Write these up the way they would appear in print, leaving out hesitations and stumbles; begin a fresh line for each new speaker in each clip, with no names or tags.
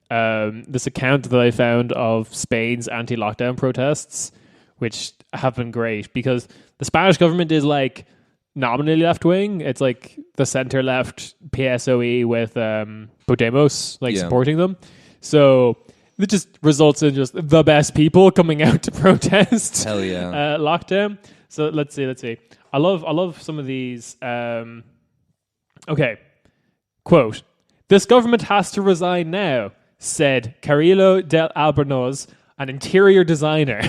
this account that I found of Spain's anti-lockdown protests, which have been great because the Spanish government is like nominally left-wing. It's like the center-left PSOE with Podemos supporting them. So it just results in just the best people coming out to protest.
Hell yeah.
Lockdown. So let's see. I love some of these. Okay. Quote, "This government has to resign now," said Carrillo del Albornoz, an interior designer.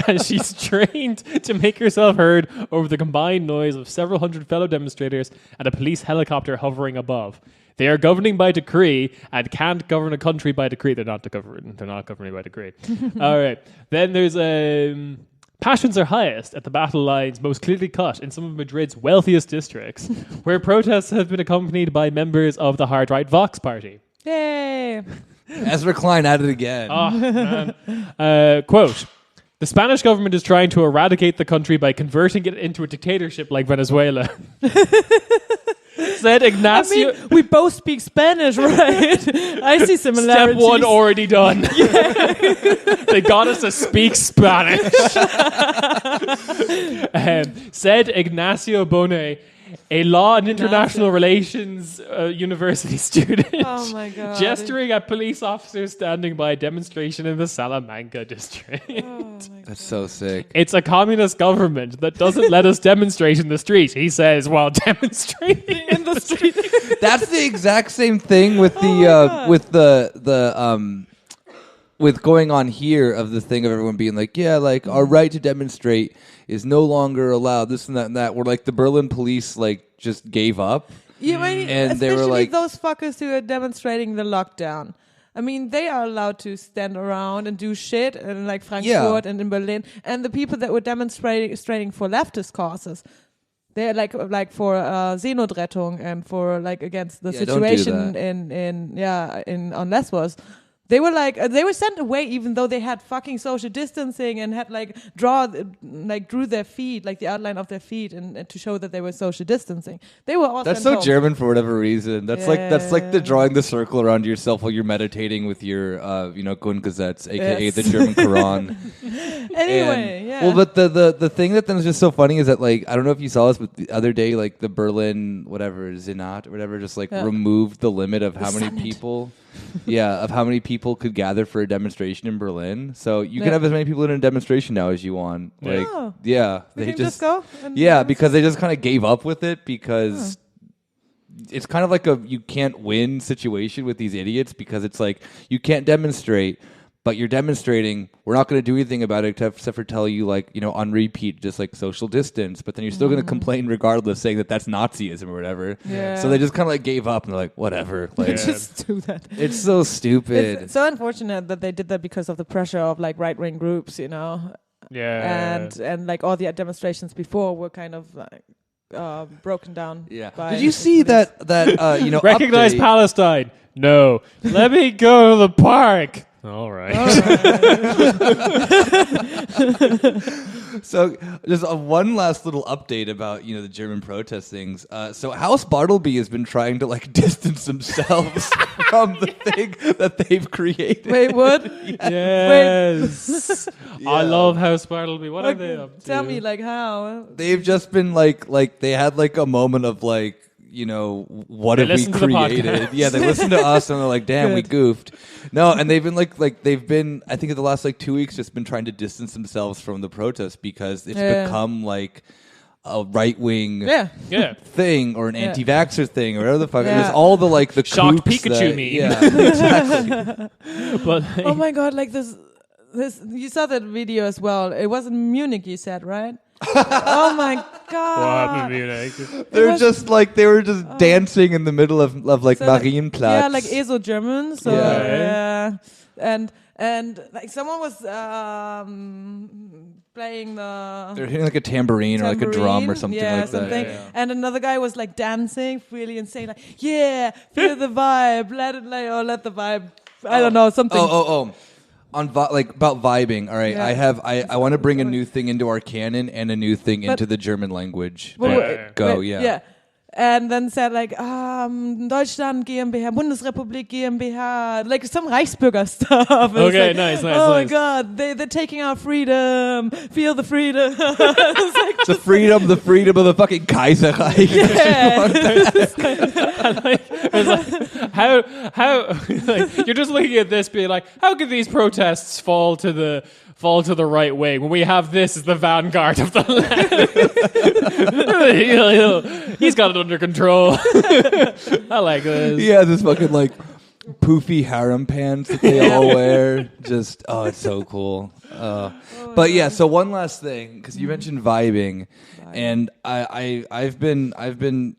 And she's trained to make herself heard over the combined noise of several hundred fellow demonstrators and a police helicopter hovering above. They are governing by decree and can't govern a country by decree. They're not governing by decree. All right. Then there's passions are highest at the battle lines most clearly cut in some of Madrid's wealthiest districts, where protests have been accompanied by members of the hard-right Vox party.
Yay!
Ezra Klein at it again.
Oh, man. Quote, "The Spanish government is trying to eradicate the country by converting it into a dictatorship like Venezuela." Said Ignacio.
I mean, we both speak Spanish, right? I see similarities.
Step one already done. They got us to speak Spanish. Said Ignacio Bonet, a law and international relations university student.
Oh my God.
Gesturing at police officers standing by a demonstration in the Salamanca district.
That's so sick.
It's a communist government that doesn't let us demonstrate in the street, he says, while demonstrating in the street.
That's the exact same thing with with going on here of the thing of everyone being like, yeah, like our right to demonstrate is no longer allowed. This and that and that. Where like the Berlin police like just gave up.
Yeah, I mean,
And they were
especially
like-
those fuckers who are demonstrating the lockdown. I mean, they are allowed to stand around and do shit in like Frankfurt and in Berlin. And the people that were demonstrating for leftist causes, they're like for Seenotrettung and for like against the situation in on Lesbos. They were they were sent away even though they had fucking social distancing and had like drew their feet, like the outline of their feet and to show that they were social distancing. They were all
That's
sent
so
home.
German for whatever reason. That's like the drawing the circle around yourself while you're meditating with your Grundgesetz, aka the German Quran.
Anyway,
Well, but the thing that then is just so funny is that like I don't know if you saw this, but the other day like the Berlin Senat or whatever just like removed the limit of how many people. Of how many people could gather for a demonstration in Berlin. So you can have as many people in a demonstration now as you want. Like,
we
they
can just go. And
because they just kind of gave up with it because it's kind of like a you can't win situation with these idiots because it's like you can't demonstrate, but you're demonstrating. We're not going to do anything about it except for tell you like, on repeat, just like social distance. But then you're still going to complain regardless, saying that that's Nazism or whatever.
Yeah.
So they just kind of like gave up and they're like, whatever. Like,
just do that.
it's so stupid.
It's so unfortunate that they did that because of the pressure of like right-wing groups,
Yeah.
and like all the demonstrations before were kind of like broken down.
Yeah.
by
Did you
the
see
police.
that
Recognize
update?
Palestine? No. Let me go to the park. All right.
So just one last little update about the German protest things. So House Bartleby has been trying to like distance themselves from the thing that they've created.
Wait, what?
Yes. I love House Bartleby. What are they up to?
Tell me, like, how?
They've just been like they had like a moment of like what
They
have we
listen to the
created?
podcast.
Yeah, they listened to us and they're like, damn, we goofed. No, and they've been they've been I think in the last like 2 weeks just been trying to distance themselves from the protest because it's become like a right wing
Yeah.
thing or an anti-vaxxer thing or whatever the fuck.
Yeah.
And it's all the like the
Shocked
kooks
Pikachu
that,
meme.
Yeah, exactly.
But
Oh my god, like this you saw that video as well. It was in Munich, you said, right? Oh my god.
They're just like they were just dancing in the middle of like
So, like,
Marienplatz.
Yeah, like ESO German. So
Yeah.
and like someone was playing the
They're hitting like a tambourine or like a drum or something like
something.
that.
And another guy was like dancing freely and saying like, "Yeah, feel the vibe, let the vibe." I don't know, something.
On about vibing. All right,
Yeah.
I want to bring a new thing into our canon and a new thing into the German language.
Wait,
Go,
wait,
yeah.
and then said like Deutschland GmbH, Bundesrepublik GmbH, like some Reichsbürger stuff. And it's
Okay,
like,
nice.
Oh my
nice.
God, they're taking our freedom. Feel the freedom. It's like,
The freedom of the fucking Kaiserreich.
It's like, how like, you're just looking at this being like, how could these protests fall to the right way when we have this as the vanguard of the land? He's got it under control. I like this.
He has this fucking like poofy harem pants that they all wear. Just it's so cool. But yeah, so one last thing, because you mentioned vibing, and I've been.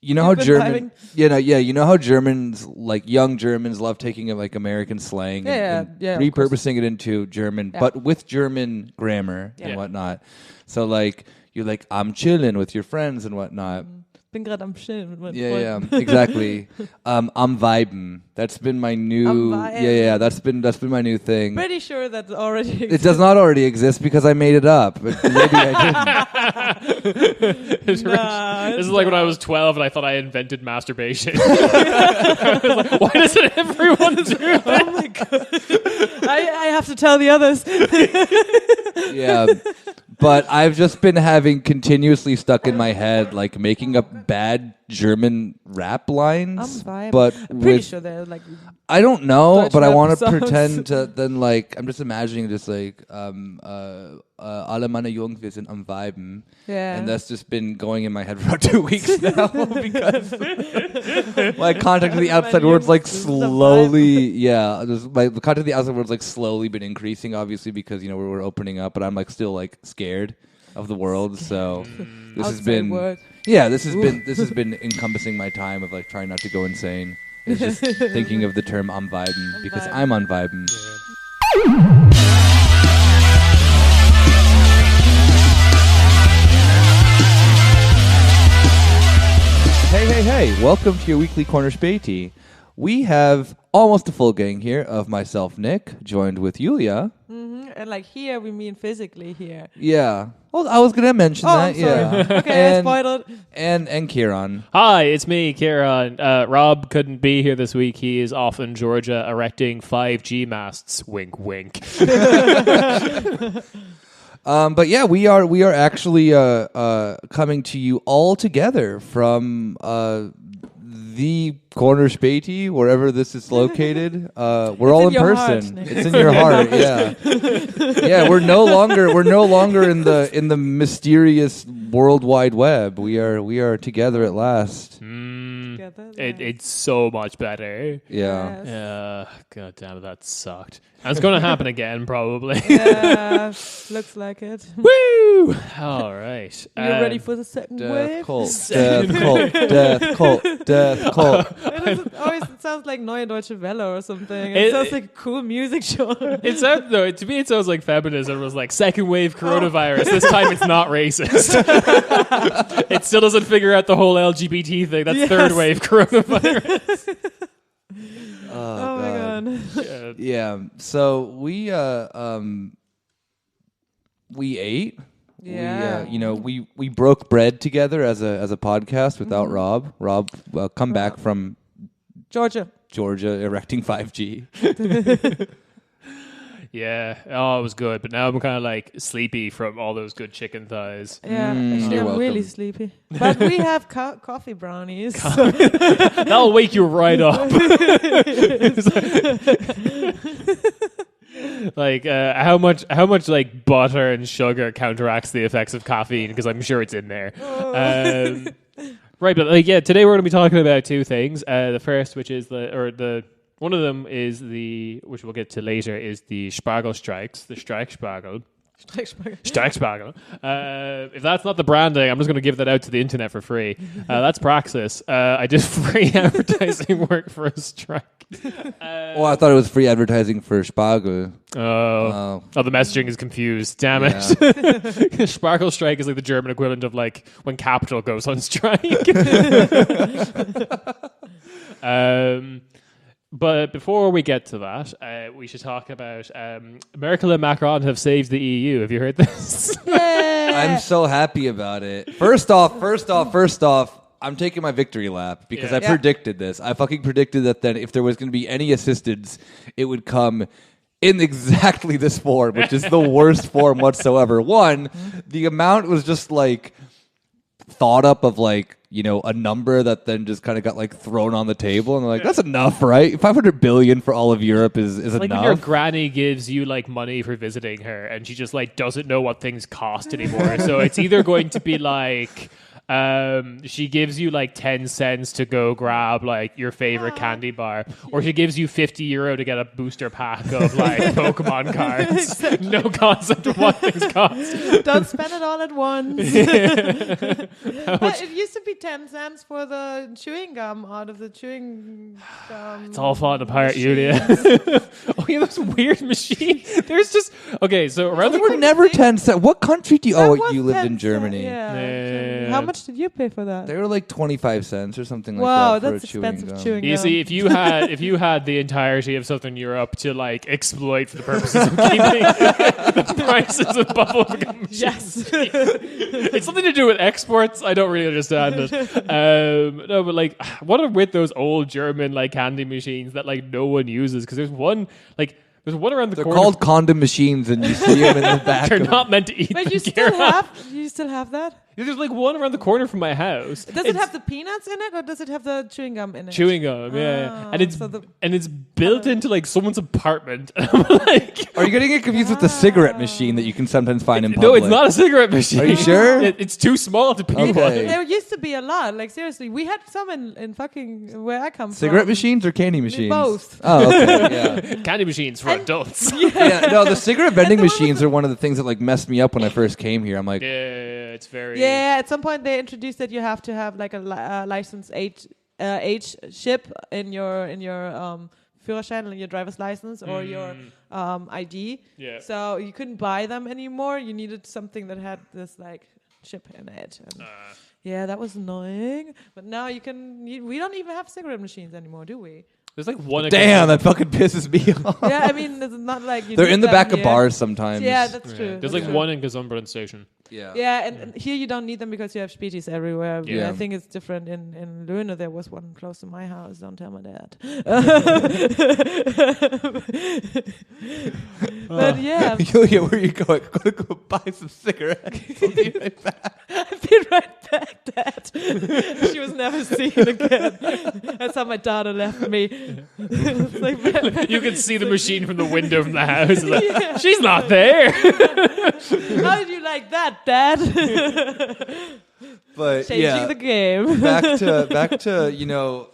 You know how German, you know how Germans, like young Germans, love taking like American slang and repurposing it into German, but with German grammar and whatnot. So like you're like, I'm chilling with your friends and whatnot.
bin gerade am Chillen mit meinen
Yeah,
Freunden.
exactly. I'm vibing. That's been my new. That's been my new thing.
Pretty sure that already exists.
It does not already exist because I made it up. But maybe I didn't.
This is like when I was 12 and I thought I invented masturbation. I was like, why doesn't everyone do that?
Oh my God. I have to tell the others.
Yeah. But I've just been having continuously stuck in my head, like making up bad German rap lines. But
I'm pretty sure they're like.
I don't know,
Deutsch
but I
rap
want to
songs.
pretend to then like I'm just imagining just like alle meine Jungs, wir sind am Viben.
Yeah.
And that's just been going in my head for about 2 weeks now because my contact with the outside world's like slowly, the contact with the outside world's like slowly been increasing, obviously because we're opening up, but I'm like still like scared of the world. So this has been this has been encompassing my time of like trying not to go insane. It's just thinking of the term I'm vibing because I'm on vibing. Hey, welcome to your weekly Corner Späti. We have almost a full gang here of myself, Nick, joined with Julia.
Mm-hmm. And like here, we mean physically here.
Yeah. Well, I was going to mention that.
I'm sorry.
Yeah.
Okay, I spoiled it.
And Kieran.
Hi, it's me, Kieran. Rob couldn't be here this week. He is off in Georgia erecting 5G masts. Wink, wink.
But yeah, we are actually coming to you all together from the Corner Späti, wherever this is located. We're all in person.
Heart,
it's in your heart. Yeah, yeah. We're no longer in the mysterious World Wide Web. We are together at last.
It's so much better.
Yeah.
Yeah. God damn it, that sucked. And it's going to happen again, probably.
Yeah, looks like it.
Woo! All right.
You ready for the second wave?
Death cult, death cult.
It always sounds like Neue Deutsche Welle or something. It sounds like a cool music show.
It sounds, though, to me, it sounds like feminism was like second wave coronavirus. This time it's not racist. It still doesn't figure out the whole LGBT thing. That's third wave coronavirus.
Oh my God.
Yeah. So we ate.
Yeah.
We broke bread together as a podcast without Rob. Rob, come back from
Georgia
erecting 5G.
Yeah. Oh, it was good. But now I'm kind of like sleepy from all those good chicken thighs.
Yeah, actually,
you're
I'm really
welcome.
sleepy. But we have coffee brownies.
That'll wake you right up. Like how much like butter and sugar counteracts the effects of caffeine, because I'm sure it's in there. Right, but like today we're going to be talking about two things. The first, which is one of them is which we'll get to later, is the Spargel strikes, the Streikspargel. Streikspargel. If that's not the branding, I'm just going to give that out to the internet for free. That's Praxis. I did free advertising work for a strike.
I thought it was free advertising for Spargel.
Oh, the messaging is confused. Damn it. Sparkle strike is like the German equivalent of like when Capital goes on strike. But before we get to that, we should talk about Merkel and Macron have saved the EU. Have you heard this?
I'm so happy about it. First off, I'm taking my victory lap because
Yeah.
I predicted this. I fucking predicted that then if there was going to be any assistance, it would come in exactly this form, which is the worst form whatsoever. One, the amount was just like thought up of like, a number that then just kind of got like thrown on the table, and they're like, that's enough, right? 500 billion for all of Europe is
Like when your
enough.
granny gives you like money for visiting her, and she just like doesn't know what things cost anymore. So it's either going to be like she gives you like 10 cents to go grab like your favorite candy bar, or she gives you €50 to get a booster pack of like Pokemon cards. No concept of what things cost.
Don't spend it all at once. But it used to be 10 cents for the chewing gum out of the chewing gum.
It's all falling apart, Julia. Oh yeah, those weird machine. There's just okay. So around
They
the
were
corner,
never 10 cents. What country do you?
That
Oh,
was
you lived
10
in Germany.
cents, Yeah.
Yeah.
How much did you pay for that?
They were like 25 cents or something like
Wow,
that. For
that's
a chewing
expensive
gum.
chewing
you
gum.
see, if you had the entirety of Southern Europe to like exploit for the purposes of keeping the prices of bubblegum machines,
Yes.
it's something to do with exports. I don't really understand it. No, but like, what are with those old German like candy machines that like no one uses? Because there's one around the
They're
corner.
called condom machines, and you see them in the back.
They're
of-
not meant to eat.
But
them,
you still
Kira.
have that?
There's like one around the corner from my house.
Does it have the peanuts in it, or does it have the chewing gum in it?
chewing gum? Yeah, and it's
so the-
built into like someone's apartment. And I'm like,
Are you getting it confused with the cigarette machine that you can sometimes find in public?
no, it's not a cigarette machine.
Are you sure?
It's too small to pee.
Okay.
There used to be a lot. Like seriously, we had some in fucking where I come
Cigarette
from.
machines or candy machines?
Both.
Oh, okay.
Candy machines for adults.
Yeah. No, the cigarette vending machines are one of the things that like messed me up when I first came here. I'm like,
Yeah, it's very.
Yeah, at some point they introduced that you have to have like a license age chip in your Führerschein, in your driver's license or your ID.
Yeah.
So you couldn't buy them anymore. You needed something that had this like chip in it. And yeah, that was annoying. But now we don't even have cigarette machines anymore, do we?
There's like one.
damn, that fucking pisses me off.
Yeah, I mean, it's not like you
They're
need
in the
them
back of
here.
bars sometimes.
Yeah, that's true.
There's
that's
like
true.
one in Gesundbrunnen station.
Yeah.
Yeah, and here you don't need them because you have Spätis everywhere.
Yeah.
I think it's different in Löhne. There was one close to my house. Don't tell my dad. But yeah,
Julia, where are you going? I'm going to go buy some cigarettes. I'll be right back.
I'll be right back, Dad. She was never seen again. That's how my daughter left me. It's like,
You can see the machine from the window from the house. It's like, she's not there.
how did you like that, Dad?
But
Changing
yeah,
the game.
back to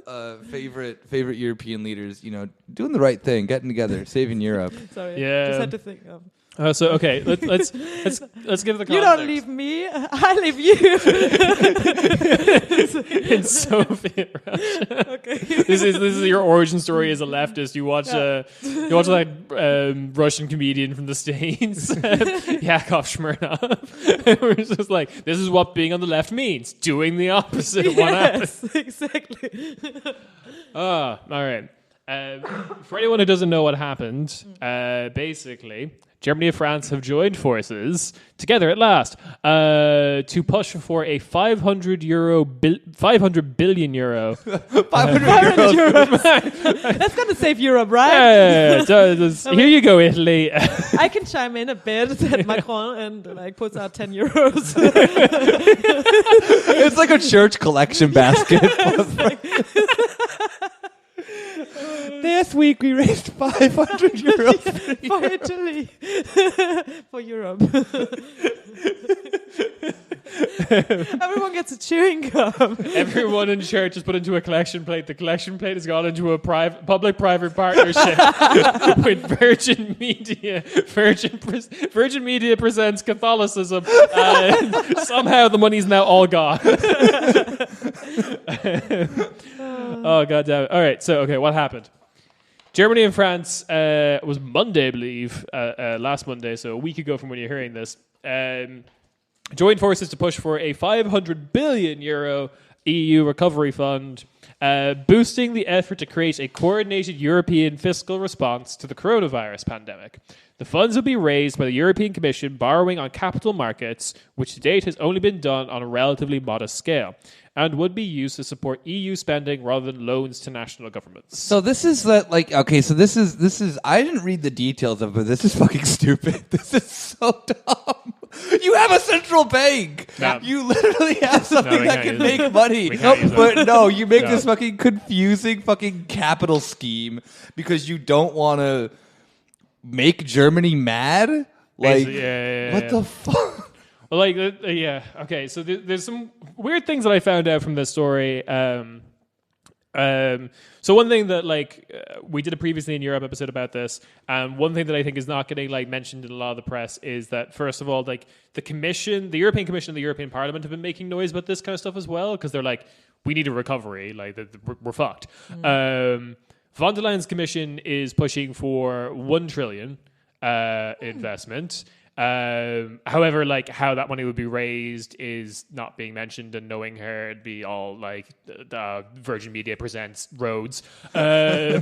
our favorite European leaders. Doing the right thing, getting together, saving Europe.
Sorry,
Yeah.
just had to think of.
So okay, let's give the context.
You don't leave me, I leave you.
in Soviet Russia.
Okay.
This is your origin story as a leftist. You watch like Russian comedian from the States, Yakov Smirnov. We're just like, this is what being on the left means: doing the opposite of what happens.
Yes, exactly.
All right. For anyone who doesn't know what happened, basically, Germany and France have joined forces together at last to push for a 500 billion euro.
500
euros. That's gonna save Europe, right?
Here you go, Italy.
I can chime in a bit, said Macron, and like puts out 10 euros.
It's like a church collection basket. This week we raised 500 euros.
For Italy. For Europe. Everyone gets a chewing gum.
Everyone in church is put into a collection plate. The collection plate has gone into a public-private partnership with Virgin Media. Virgin Media presents Catholicism, and somehow the money's now all gone. Oh, God damn it. All right, so, okay, what happened? Germany and France was Monday, I believe, last Monday, so a week ago from when you're hearing this, joined forces to push for a 500 billion euro EU recovery fund, boosting the effort to create a coordinated European fiscal response to the coronavirus pandemic. The funds will be raised by the European Commission borrowing on capital markets, which to date has only been done on a relatively modest scale. and would be used to support EU spending rather than loans to national governments.
So this is okay. So this is. I didn't read the details of it, but this is fucking stupid. This is so dumb. You have a central bank.
No.
You literally have something
we
that
can't
can
use
make money.
We can't use it.
But no, you make
No.
this fucking confusing fucking capital scheme because you don't want to make Germany mad. Like,
Yeah.
what the fuck?
Well, like, yeah, okay. So there's some weird things that I found out from this story. So one thing that we did a previously in Europe episode about this, and one thing that I think is not getting mentioned in a lot of the press is that first of all, the Commission, the European Commission, and the European Parliament have been making noise about this kind of stuff as well because they're like, we need a recovery, we're fucked. Von der Leyen's Commission is pushing for 1 trillion investment. However, how that money would be raised is not being mentioned, and knowing her, it'd be all the Virgin Media presents roads.
Oh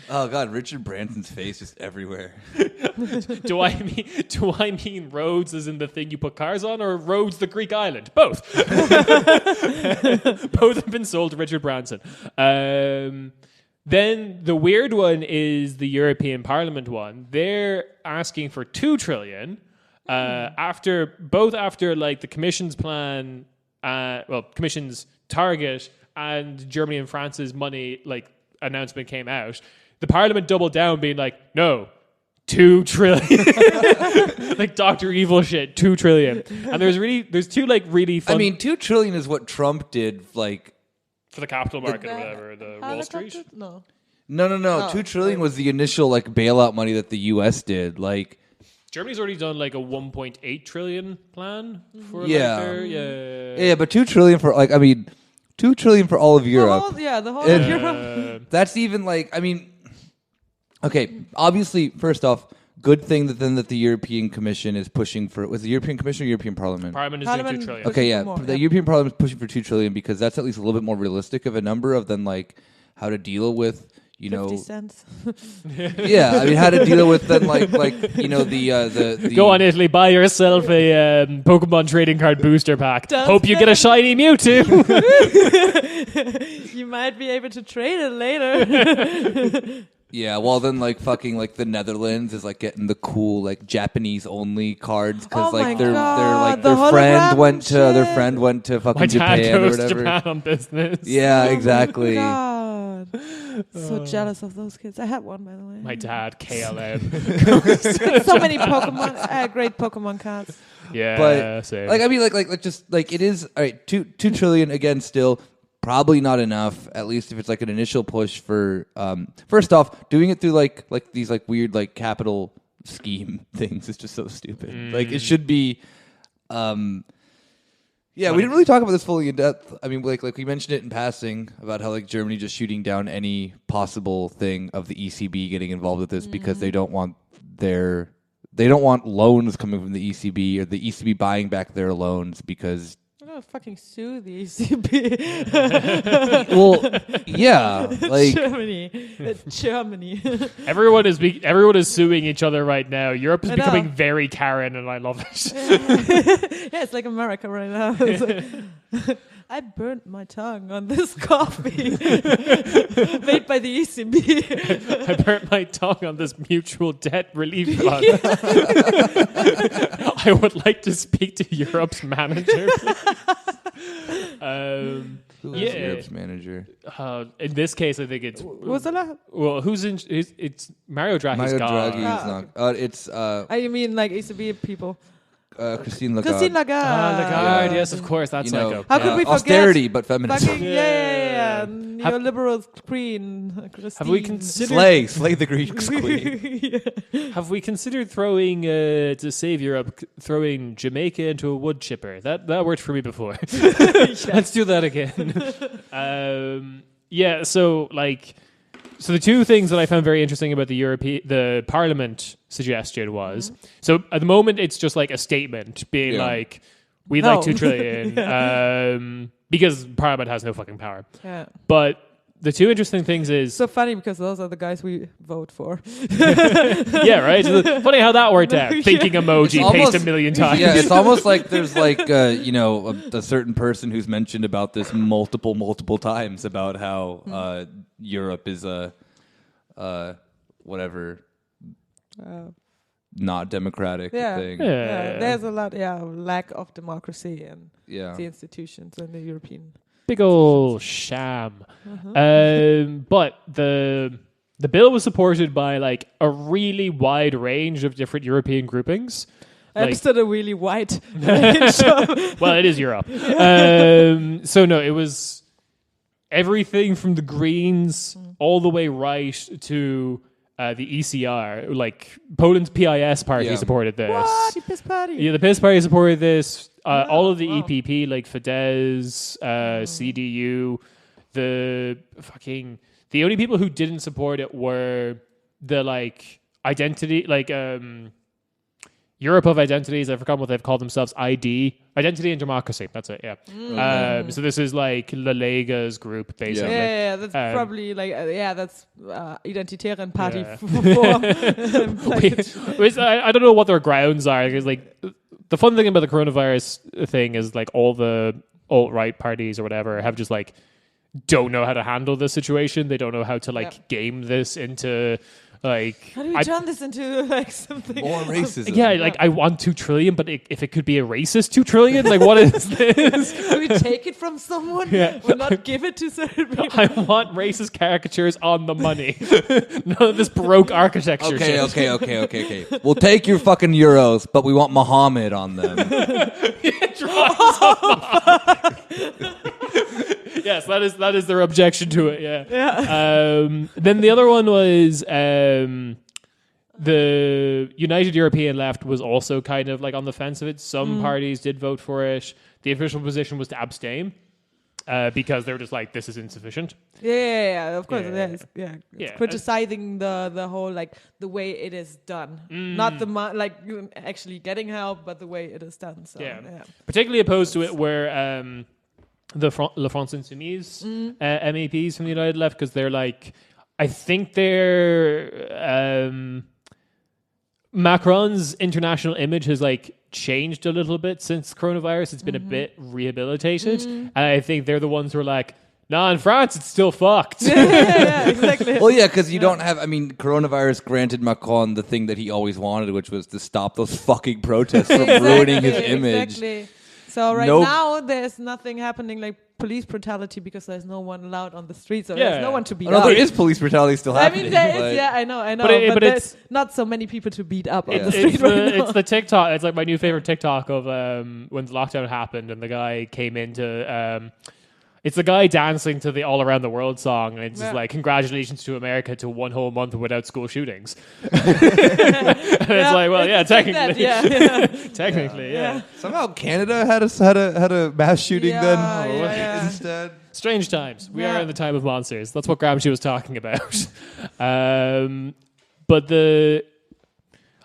god, Richard Branson's face just everywhere.
Do I mean roads as in the thing you put cars on, or roads the Greek island? Both. Both have been sold to Richard Branson. Then the weird one is the European Parliament one. They're asking for 2 trillion after the Commission's plan, Commission's target and Germany and France's money announcement came out. The Parliament doubled down, being like, no, 2 trillion. Like Dr. Evil shit, 2 trillion. And there's two really fun.
I mean, 2 trillion is what Trump did.
For the capital market or whatever, the Wall Street.
No.
No. 2 trillion was the initial bailout money that the U.S. did.
Germany's already done a 1.8 trillion plan for
Yeah, but 2 trillion for 2 trillion for all of Europe.
The whole of Europe.
That's even okay. Obviously, first off, good thing that the European Commission is pushing for. Was the European Commission or European Parliament?
Parliament is doing 2 trillion.
Okay, yeah.
More,
The European Parliament is pushing for 2 trillion because that's at least a little bit more realistic of a number than how to deal with
50 cents.
Yeah, I mean how to deal with then the
Go on Italy, buy yourself a Pokemon trading card booster pack.
Don't
Hope you get a shiny Mewtwo.
You might be able to trade it later.
Yeah, well then the Netherlands is getting the cool Japanese only cards because
Oh my
their
God,
their
the
friend went to
hologram
their friend went to fucking
My dad
Japan or
goes to
whatever.
Japan on business.
Yeah, exactly.
God. So jealous of those kids. I had one, by the way.
My dad, KLM.
So many Pokemon, great Pokemon cards.
Yeah,
But
same.
I mean it is all right. 2 trillion again, still probably not enough. At least if it's an initial push for first off, doing it through these weird capital scheme things is just so stupid. It should be. Yeah, we didn't really talk about this fully in depth. I mean, we mentioned it in passing about how Germany just shooting down any possible thing of the ECB getting involved with this because they don't want loans coming from the ECB or the ECB buying back their loans because.
I'm gonna fucking sue the ECB.
Well, yeah,
Germany.
everyone is suing each other right now. Europe is
I know.
becoming very Karen, and I love it.
Yeah, it's like America right now. It's I burnt my tongue on this coffee made by the ECB.
I burnt my tongue on this mutual debt relief fund. I would like to speak to Europe's manager.
Who is Europe's manager?
In this case, I think it's
What's that?
well, it's Mario Draghi's
Mario
gone.
Draghi is not. It's
You mean ECB people?
Christine Lagarde.
Christine Lagarde.
Lagarde, yes, of course. That's
How
could we forget
austerity but feminism?
Fucking, yeah. Neoliberal queen, Christine.
Have we considered
Slay the Greek queen.
Have we considered throwing to save Europe, throwing Jamaica into a wood chipper? That worked for me before. Let's do that again. Yeah. So the two things that I found very interesting about the Parliament suggestion was so at the moment it's just a statement being we'd like 2 trillion because Parliament has no fucking power.
Yeah.
But the two interesting things is
So funny because those are the guys we vote for.
yeah, right. Funny how that worked out. Thinking emoji
It's
paste
almost-
a million times.
Yeah, it's almost like there's like a certain person who's mentioned about this multiple times about how Europe is a whatever not democratic thing.
Yeah.
There's a lot, lack of democracy and
Yeah.
the institutions and the European.
Big old sham. But the bill was supported by like a really wide range of different European groupings.
I'm
Like-
still a really white range.
Well, it is Europe. So no, it was everything from the Greens all the way right to the ECR. Like Poland's PIS party
Yeah.
supported this.
What? The piss party.
Yeah, the PIS party supported this. All of the
wow.
EPP, like Fidesz, CDU, the only people who didn't support it were the like identity, like Europe of Identities. I forgot what they've called themselves. Identity and Democracy. That's it. Yeah. So this is like La Lega's group, basically.
Yeah, that's probably like that's Identitären Party
Yeah.
for
I don't know what their grounds are. Because like the fun thing about the coronavirus thing is like all the alt-right parties or whatever have just like don't know how to handle this situation. They don't know how to like game this into like.
How do we turn this into like something
More racism.
Yeah, like I want 2 trillion, but if it could be a racist 2 trillion, like what is this?
Do we take it from someone?
Yeah.
Or not give it to certain people?
I want racist caricatures on the money. None of this baroque architecture shit.
Okay. We'll take your fucking euros, but we want Muhammad on them.
Yes, that is their objection to it. Yeah. Then the other one was the United European Left was also kind of like on the fence of it. Some parties did vote for it. The official position was to abstain because they were just like, this is insufficient.
Yeah, of course.
Yeah.
It's
Yeah.
criticizing the whole like the way it is done, not the like actually getting help, but the way it is done. So,
Yeah. Particularly opposed to it were La France Insoumise MEPs from the United Left because they're like, I think they're Macron's international image has like changed a little bit since coronavirus. It's been a bit rehabilitated, and I think they're the ones who are like, nah, in France it's still fucked.
yeah, exactly.
Well, yeah, because you don't have. I mean, coronavirus granted Macron the thing that he always wanted, which was to stop those fucking protests from ruining his image.
Exactly. So now there's nothing happening like police brutality because there's no one allowed on the street, so
Yeah.
there's no one to beat
Oh, no,
up.
there is police brutality still
I
happening.
mean, there is,
but-
yeah, I know,
But
there's not so many people to beat up on the street
It's
right now.
it's the TikTok. It's like my new favorite TikTok of when the lockdown happened and the guy came into. It's the guy dancing to the All Around the World song, and it's just like, congratulations to America to 1 whole month without school shootings. And it's like, well, yeah,
it's like
technically,
that, yeah.
technically, yeah.
Somehow Canada had a mass shooting
Yeah,
then
yeah.
instead.
Strange times. We
Yeah.
are in the time of monsters. That's what Gramsci was talking about. But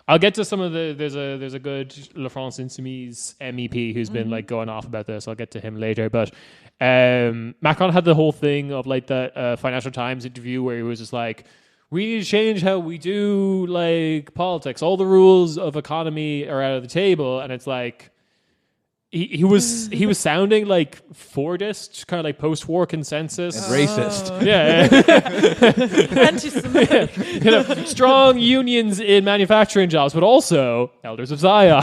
I'll get to some of the. There's a good La France Insoumise MEP who's been like going off about this. I'll get to him later. But Macron had the whole thing of like that Financial Times interview where he was just like, we need to change how we do like politics. All the rules of economy are out of the table, and it's like. He was sounding like Fordist, kind of like post-war consensus.
And racist.
Yeah,
Anti-Semitic.
you know, strong unions in manufacturing jobs, but also elders of Zion.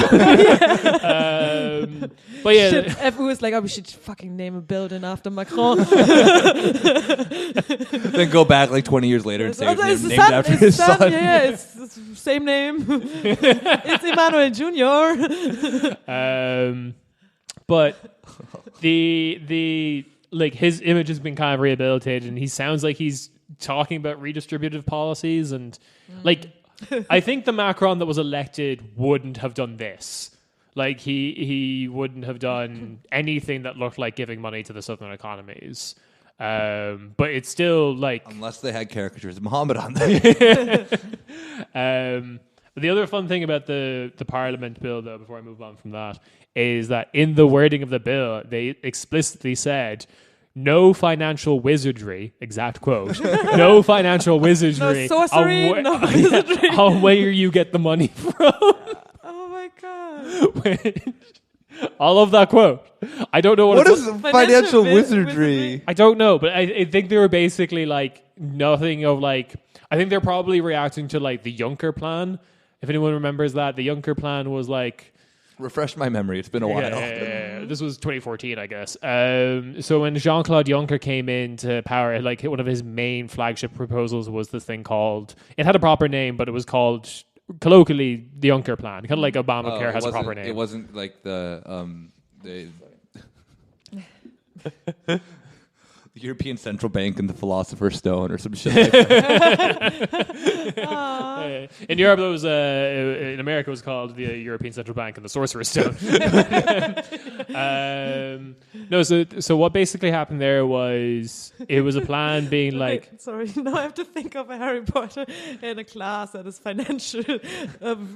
But yeah,
Shit, everyone was like, oh, we should fucking name a building after Macron.
Then go back like 20 years later and say
Oh,
it's
it's
named after
it's
his
son,
son.
Yeah, it's the same name. It's Emmanuel Jr.
but the like his image has been kind of rehabilitated, and he sounds like he's talking about redistributive policies, and like I think the Macron that was elected wouldn't have done this. Like he wouldn't have done anything that looked like giving money to the southern economies. But it's still like
Unless they had caricatures of Muhammad on them.
the other fun thing about the Parliament bill, though, before I move on from that, is that in the wording of the bill, they explicitly said no financial wizardry, exact quote, no financial wizardry,
No sorcery, no wizardry.
on where you get the money from.
Oh my god.
All of that quote. I don't know
What
it's
is financial
wizardry?
wizardry?
I don't know, but I think they were basically like nothing of like. I think they're probably reacting to like the Juncker plan. If anyone remembers that, the Juncker plan was like.
Refresh my memory. It's been a while.
Yeah. This was 2014, I guess. So when Jean-Claude Juncker came into power, like one of his main flagship proposals was this thing called. It had a proper name, but it was called colloquially the Juncker plan. Kind of like Obamacare has a proper name.
It wasn't like the European Central Bank and the Philosopher's Stone or some shit like that.
In Europe, it was in America, it was called the European Central Bank and the Sorcerer's Stone. No, so what basically happened there was it was a plan being like.
Wait, sorry, now I have to think of a Harry Potter in a class that is financial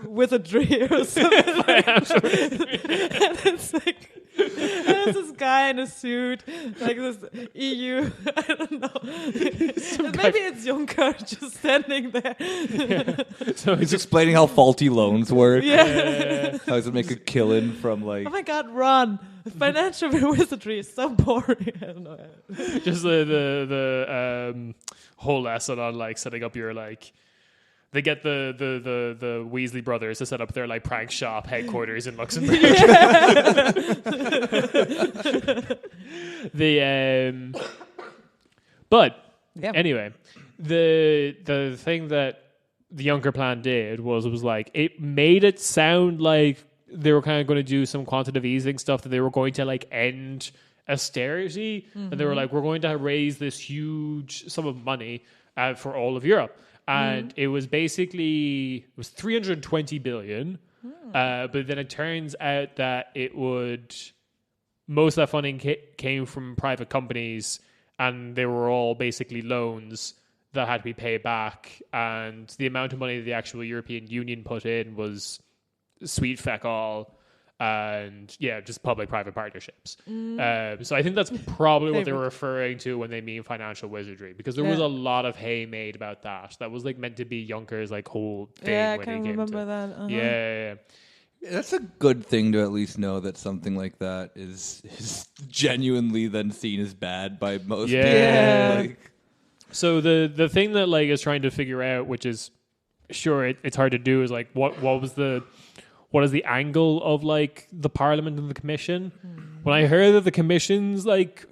wizardry or something. And it's like there's this guy in a suit, like this EU. I don't know. Maybe it's Juncker just standing there.
So
He's explaining how faulty loans work.
Yeah.
How does it make a killing from like.
Oh my God, Ron! Financial wizardry is so boring. I don't know.
just the whole lesson on like setting up your like. They get the Weasley brothers to set up their like prank shop headquarters in Luxembourg. But anyway, the thing that the Juncker plan did was like it made it sound like they were kind of going to do some quantitative easing stuff, that they were going to like end austerity, and they were like, we're going to raise this huge sum of money for all of Europe. And it was basically 320 billion, but then it turns out that most of that funding came from private companies, and they were all basically loans that had to be paid back. And the amount of money that the actual European Union put in was sweet feck all. And just public-private partnerships. So I think that's probably what they were referring to when they mean financial wizardry, because there was a lot of hay made about that. That was like meant to be Juncker's like whole thing.
Yeah, I
when
can
he came
remember
to,
that. Uh-huh.
Yeah.
That's a good thing to at least know that something like that is genuinely then seen as bad by most people. Like,
So the thing that like is trying to figure out, which is sure it's hard to do, is like what is the angle of like the Parliament and the Commission? When I heard that the Commission's like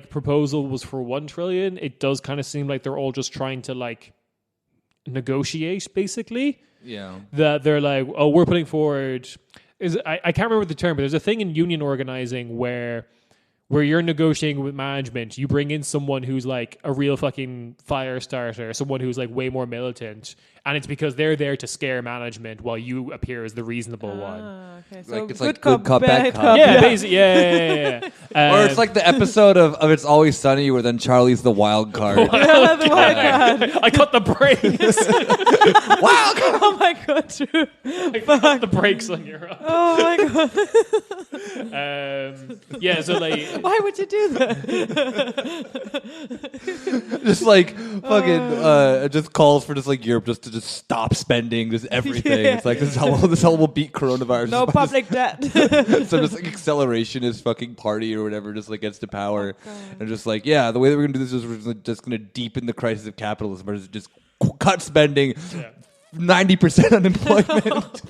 proposal was for 1 trillion, it does kind of seem like they're all just trying to like negotiate, basically.
yeah.
That they're like, oh, we're putting forward. I can't remember the term, but there's a thing in union organizing where you're negotiating with management, you bring in someone who's like a real fucking fire starter, someone who's like way more militant, and it's because they're there to scare management while you appear as the reasonable one.
Okay, so
Like it's like good cop, bad cop.
Yeah, basically, yeah.
Or it's like the episode of It's Always Sunny where then Charlie's the wild card.
yeah, the wild card.
I cut the brakes.
Wild card!
Oh my God, true.
I cut the brakes on your up.
Oh my God.
So like,
Why would you do that?
Just like fucking just calls for just like Europe just to just stop spending just everything.
Yeah.
It's like this is how we'll beat coronavirus.
No public debt.
So just like accelerationist fucking party or whatever just like gets to power and just like, yeah, the way that we're gonna do this is we're just gonna deepen the crisis of capitalism or just cut spending. 90% unemployment.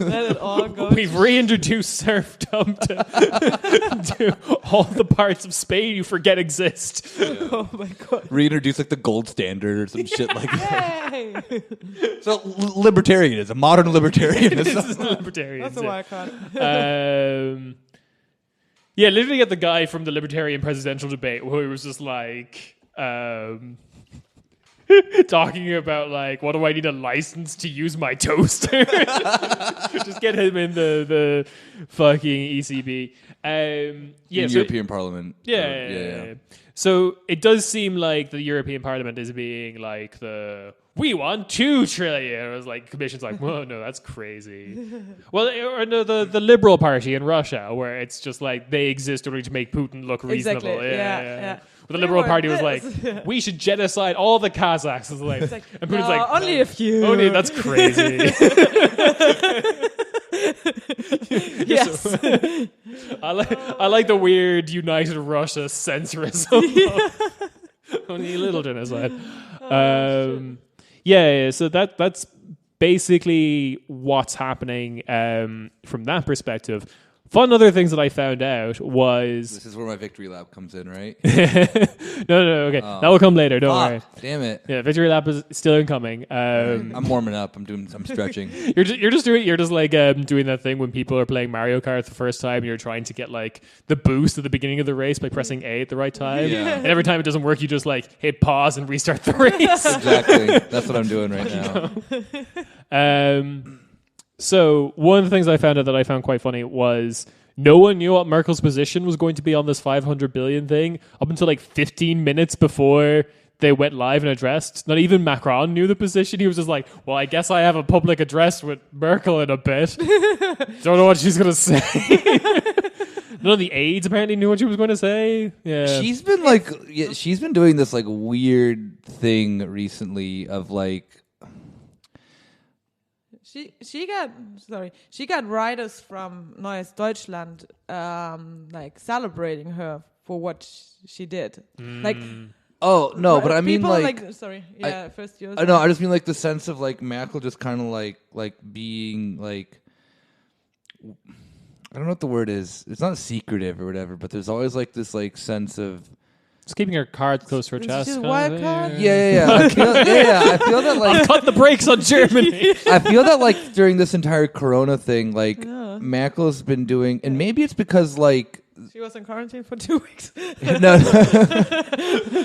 Let it all go.
we've reintroduced serfdom to all the parts of Spain you forget exist.
Oh my God.
Reintroduce like the gold standard or some shit like that.
Hey.
So libertarianism, modern libertarianism.
This is libertarian.
That's a wild card.
Literally get the guy from the Libertarian presidential debate who was just like talking about like, what do I need a license to use my toaster? Just get him in the fucking ECB.
European Parliament.
Yeah. So it does seem like the European Parliament is being like the we want 2 trillion. It was like Commission's like, whoa, no, that's crazy. Well, or no, the Liberal Party in Russia, where it's just like they exist only to make Putin look reasonable.
Exactly. Yeah.
But the Liberal Party was like,
Yeah.
we should genocide all the Kazakhs. It's like, and Putin's
No,
like,
only a few.
Only that's crazy.
Yes.
I like the weird United Russia censorism. Only a little genocide. So that's basically what's happening from that perspective. Fun other things that I found out was...
This is where my victory lap comes in, right?
No, okay. That will come later, don't worry.
Damn it.
Yeah, victory lap is still incoming.
I'm warming up. I'm stretching.
You're just doing that thing when people are playing Mario Kart the first time and you're trying to get like the boost at the beginning of the race by pressing A at the right time.
Yeah.
And every time it doesn't work, you just like hit pause and restart the race.
Exactly. That's what I'm doing right now.
So one of the things I found out that I found quite funny was no one knew what Merkel's position was going to be on this 500 billion thing up until like 15 minutes before they went live and addressed. Not even Macron knew the position. He was just like, well, I guess I have a public address with Merkel in a bit. Don't know what she's going to say. None of the aides apparently knew what she was going to say. Yeah.
She's been doing this like weird thing recently of like,
She got writers from Neues Deutschland like celebrating her for what she did. Like,
oh no, but I mean
people
like
sorry, first yours.
I know. I just mean like the sense of like Merkel just kind of like being like, I don't know what the word is. It's not secretive or whatever, but there's always like this like sense of
Just keeping her cards close to her chest.
She's a
kind of
wild
thing.
card?
yeah. I feel that like
Cut the brakes on Germany.
I feel that like during this entire Corona thing, like Merkel's been doing, and maybe it's because like
She was in quarantine for 2 weeks.
no,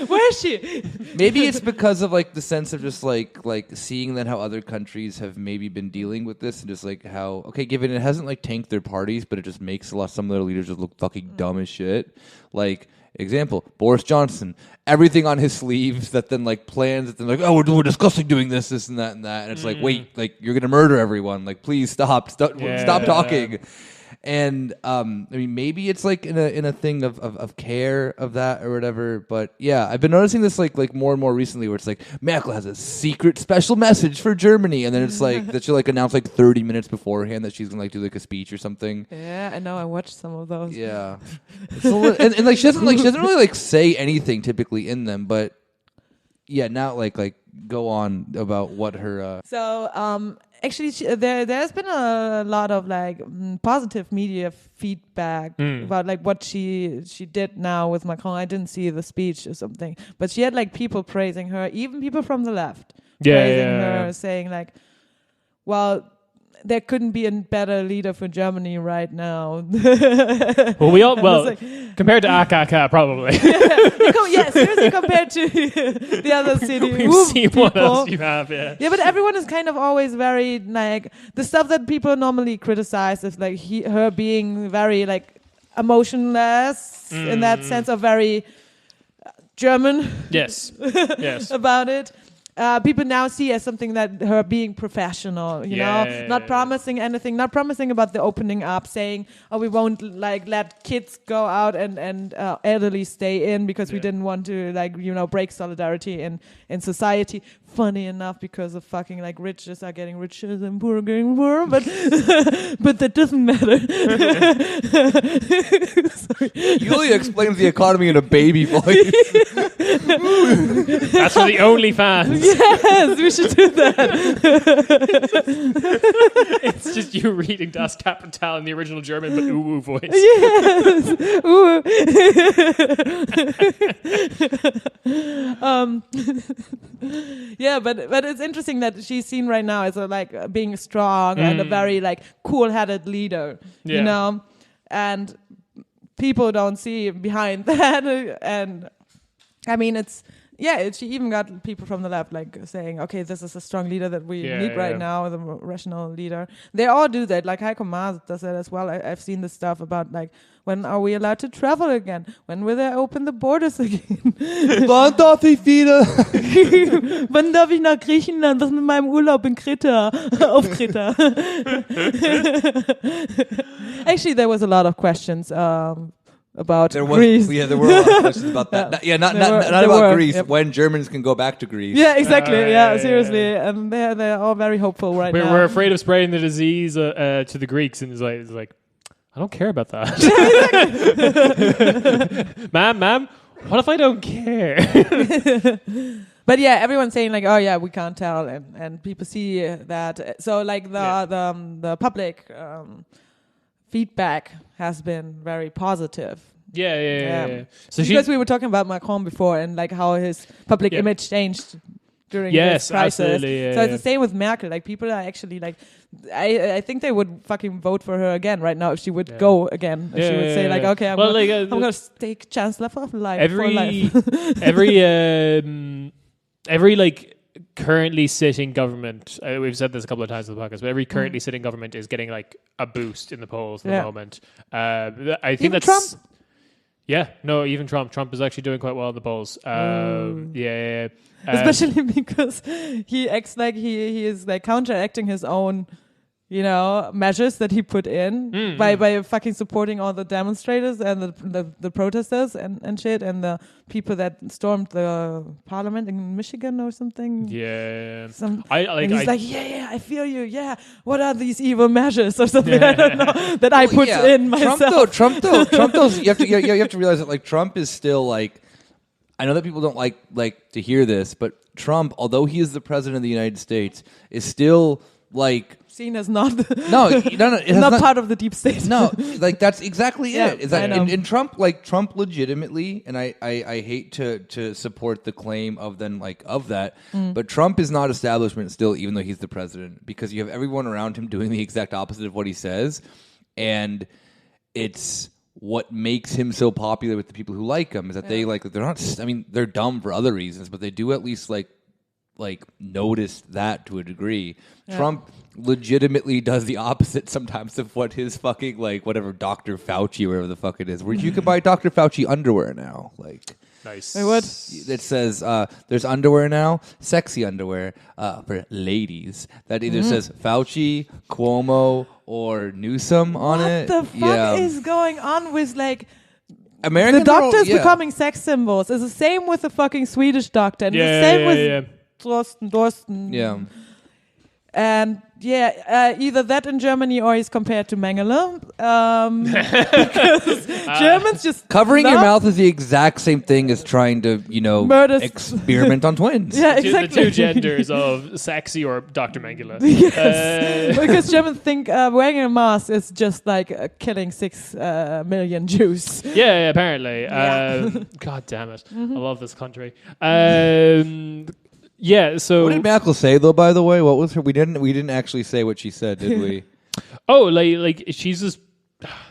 Where is she?
maybe it's because of like the sense of just like seeing that how other countries have maybe been dealing with this, and just like how given it hasn't like tanked their parties, but it just makes some of their leaders just look fucking dumb as shit. Like example, Boris Johnson, everything on his sleeves that then like plans that then like, oh, we're discussing doing this and that, and it's like, wait, like you're gonna murder everyone, like please stop talking. And I mean, maybe it's like in a thing of care of that or whatever. But yeah, I've been noticing this like more and more recently, where it's like Merkel has a secret special message for Germany, and then it's like that she'll like announce like 30 minutes beforehand that she's gonna like do like a speech or something.
Yeah, I know. I watched some of those.
Yeah, and like she doesn't really like say anything typically in them, but yeah, now like go on about what her.
So actually, there's been a lot of like positive media feedback about like what she did now with Macron. I didn't see the speech or something, but she had like people praising her, even people from the left praising her, saying like, well, there couldn't be a better leader for Germany right now.
Well, compared to AKK, probably.
Seriously, compared to the other CDU
We've seen
people.
what else you have, yeah.
Yeah, but everyone is kind of always very like the stuff that people normally criticize is like her being very like emotionless in that sense of very German.
Yes.
About it. People now see as something that her being professional, you know, not promising anything, not promising about the opening up, saying, oh, we won't like let kids go out and elderly stay in because we didn't want to like, you know, break solidarity in society. Funny enough, because of fucking like riches are getting richer and poor are getting poorer, but but that doesn't matter.
Yulia explains the economy in a baby voice.
That's for the OnlyFans.
Yes, we should do that.
It's just you reading Das Kapital in the original German, but ooh voice.
Yes. Ooh. Yeah, but it's interesting that she's seen right now as a like being strong and a very like cool-headed leader, you know, and people don't see behind that. And I mean, it's Yeah, she even got people from the left like saying, "Okay, this is a strong leader that we need right now, the rational leader." They all do that. Like Heiko Maas does that as well. I've seen this stuff about like, when are we allowed to travel again? When will they open the borders again?
Wann darf ich wieder?
Wann darf ich nach Griechenland? Was mit meinem Urlaub in Kreta? Auf Kreta. Actually, there was a lot of questions. About Greece.
There were a lot of questions about that. Not about Greece. Yep. When Germans can go back to Greece.
Yeah, exactly. Seriously. And they're all very hopeful now.
We're afraid of spreading the disease to the Greeks, and it's like, I don't care about that. ma'am, what if I don't care?
But yeah, everyone's saying like, oh yeah, we can't tell, and people see that. So like the public feedback has been very positive.
Yeah.
So because we were talking about Macron before and like how his public image changed during this crisis.
Absolutely.
So it's the same with Merkel. Like people are actually like, I think they would fucking vote for her again right now if she would go again. If she would say like, okay, I'm gonna stay chancellor for life.
Every like currently sitting government, we've said this a couple of times in the podcast, but every currently sitting government is getting like a boost in the polls at the moment. I think
even
that's
Trump.
Yeah, no, even Trump is actually doing quite well in the polls.
Especially because he acts like he is like counteracting his own, measures that he put in by fucking supporting all the demonstrators and the protesters and shit, and the people that stormed the parliament in Michigan or something.
Yeah.
I feel you. Yeah. What are these evil measures or something? I don't know that I put in myself.
Trump though, you have to realize that like Trump is still like, I know that people don't like to hear this, but Trump, although he is the president of the United States, is still like
seen as not
not
part of the deep state.
No, like that's exactly it. Is that
in
Trump legitimately, and I hate to support the claim of that, but Trump is not establishment still, even though he's the president, because you have everyone around him doing the exact opposite of what he says, and it's what makes him so popular with the people who like him is that they're not. I mean, they're dumb for other reasons, but they do at least like notice that to a degree. Yeah. Trump legitimately does the opposite sometimes of what his fucking whatever Dr. Fauci or whatever the fuck it is, where you can buy Dr. Fauci underwear now.
Nice.
Wait, what?
It says there's underwear now, sexy underwear for ladies that either says Fauci, Cuomo, or Newsom on it.
What the fuck is going on with
American
the doctors becoming sex symbols? It's the same with the fucking Swedish doctor, and the same with Dorsten.
Yeah.
And either that in Germany or he's compared to Mengele. Because Germans just
covering your mouth is the exact same thing as trying to, experiment on twins.
Yeah, exactly.
The two genders of sexy or Dr. Mengele.
Yes. Because Germans think wearing a mask is just like killing 6 million Jews.
Yeah, apparently. God damn it. I love this country. Yeah, so
what did Merkel say though? By the way, what was her? We didn't actually say what she said, did we?
Oh, like she's just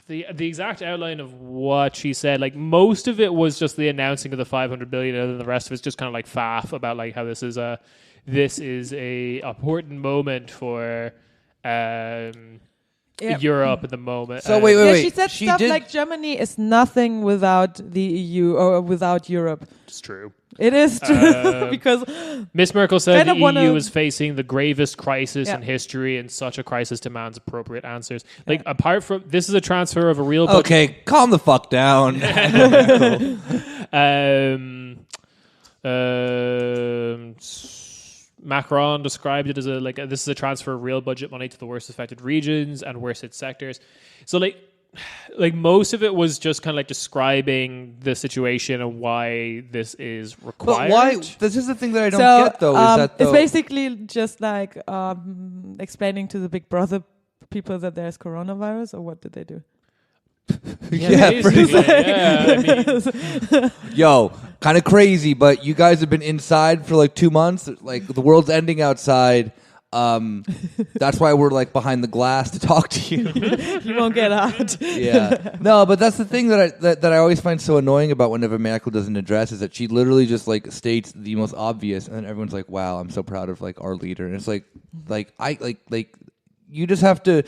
the exact outline of what she said. Like most of it was just the announcing of the 500 billion, and then the rest of it's just kind of like faff about like how this is a important moment for Europe at the moment.
So wait.
She said stuff like Germany is nothing without the EU or without Europe.
It's true.
It is true because
Miss Merkel said the EU is facing the gravest crisis in history, and such a crisis demands appropriate answers. Like apart from this is a transfer of a real budget.
Okay, calm the fuck down.
Macron described it as this is a transfer of real budget money to the worst affected regions and worst hit sectors. So like most of it was just kind of like describing the situation and why this is required.
But why? This is the thing that I don't get though. Is that
it's basically just like explaining to the Big Brother people that there's coronavirus, or what did they do?
Yo, kind of crazy, but you guys have been inside for like 2 months. Like the world's ending outside. That's why we're like behind the glass to talk to you.
You won't get out.
Yeah. No, but that's the thing that I always find so annoying about whenever Merkel does an address is that she literally just like states the most obvious, and then everyone's like, "Wow, I'm so proud of like our leader." And it's like you just have to.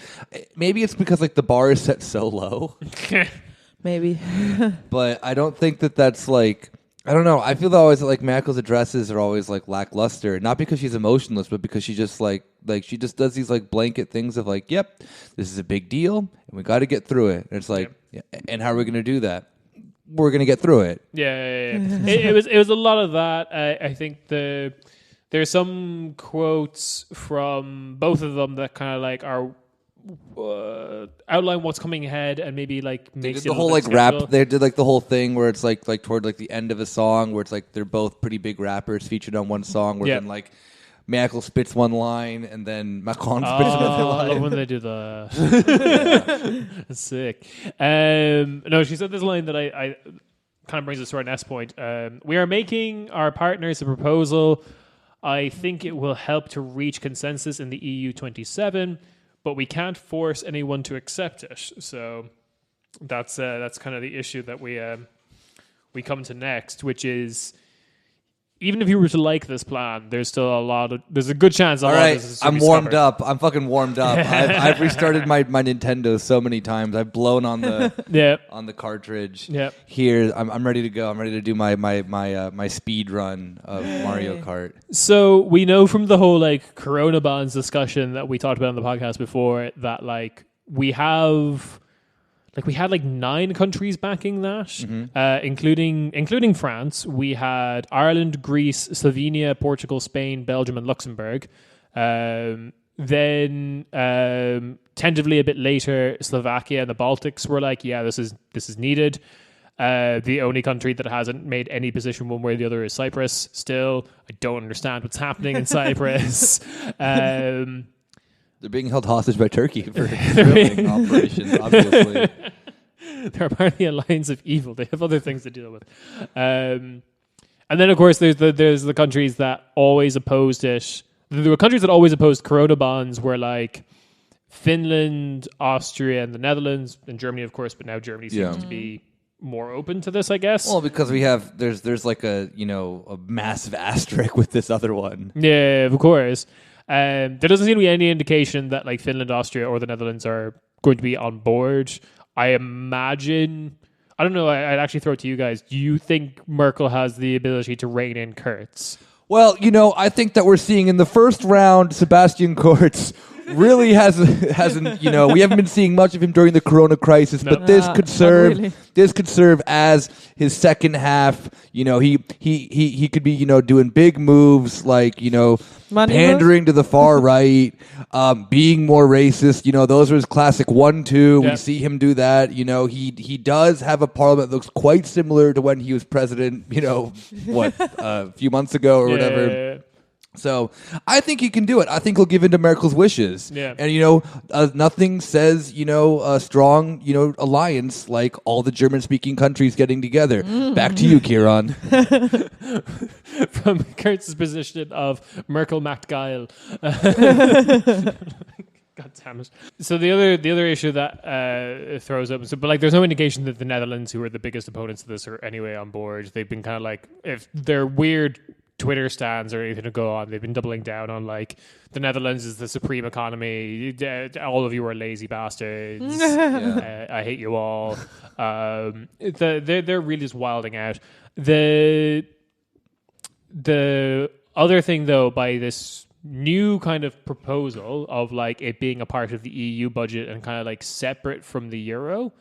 Maybe it's because like the bar is set so low.
Maybe.
But I don't think that's like. I don't know. I feel always like Merkel's addresses are always like lackluster, not because she's emotionless, but because she just like she just does these like blanket things of like, "Yep, this is a big deal, and we got to get through it." And it's like, yeah, and how are we going to do that? We're going to get through it.
Yeah. it was a lot of that. I think there's some quotes from both of them that kind of like are outline what's coming ahead and maybe like
They
makes
did
it
the
a
whole
little bit
like rap.
skeptical.
They did like the whole thing where it's like toward like the end of a song where it's like they're both pretty big rappers featured on one song. Where then like Merkel spits one line and then Macron spits another line.
I love when they do that. That's sick. No, she said this line that I kind of brings us to our next point. We are making our partners a proposal. I think it will help to reach consensus in the EU 27, but we can't force anyone to accept it. So that's kind of the issue that we come to next, which is even if you were to like this plan, there's a good chance.
All right, I'm warmed up. I'm fucking warmed up. I've restarted my Nintendo so many times. I've blown on the on the cartridge.
Yeah.
Here, I'm ready to go. I'm ready to do my speed run of Mario Kart.
So we know from the whole like Corona bonds discussion that we talked about on the podcast before that like we had 9 countries backing that, including France. We had Ireland, Greece, Slovenia, Portugal, Spain, Belgium, and Luxembourg. Then tentatively a bit later, Slovakia and the Baltics were like, yeah, this is needed. The only country that hasn't made any position one way or the other is Cyprus. Still, I don't understand what's happening in Cyprus.
They're being held hostage by Turkey for drilling operations, obviously.
They're apparently a alliance of evil. They have other things to deal with. And then, of course, there's the countries that always opposed it. There were countries that always opposed Corona bonds were like Finland, Austria, and the Netherlands, and Germany, of course, but now Germany seems to be more open to this, I guess.
Well, because there's like a massive asterisk with this other one.
Yeah, of course. There doesn't seem to be any indication that like Finland, Austria, or the Netherlands are going to be on board. I imagine. I don't know. I'd actually throw it to you guys. Do you think Merkel has the ability to rein in Kurz?
Well, I think that we're seeing in the first round, Sebastian Kurz really hasn't. We haven't been seeing much of him during the Corona crisis, but this could serve.
Really.
This could serve as his second half. He could be doing big moves like
Money
pandering to the far right, being more racist. Those are his classic 1-2.
Yeah.
We see him do that. He does have a parliament that looks quite similar to when he was president. A few months ago or whatever.
Yeah.
So I think he can do it. I think he'll give in to Merkel's wishes.
Yeah.
And nothing says a strong alliance like all the German-speaking countries getting together. Back to you, Kieran.
From Kurtz's position of Merkel macht geil. God damn it. So the other issue that throws up, but like there's no indication that the Netherlands, who are the biggest opponents of this, are anyway on board. They've been kind of like, if they're weird Twitter stands or anything to go on, they've been doubling down on like the Netherlands is the supreme economy. All of you are lazy bastards. I hate you all. They're really just wilding out. The other thing though, by this new kind of proposal of like it being a part of the EU budget and kind of like separate from the euro,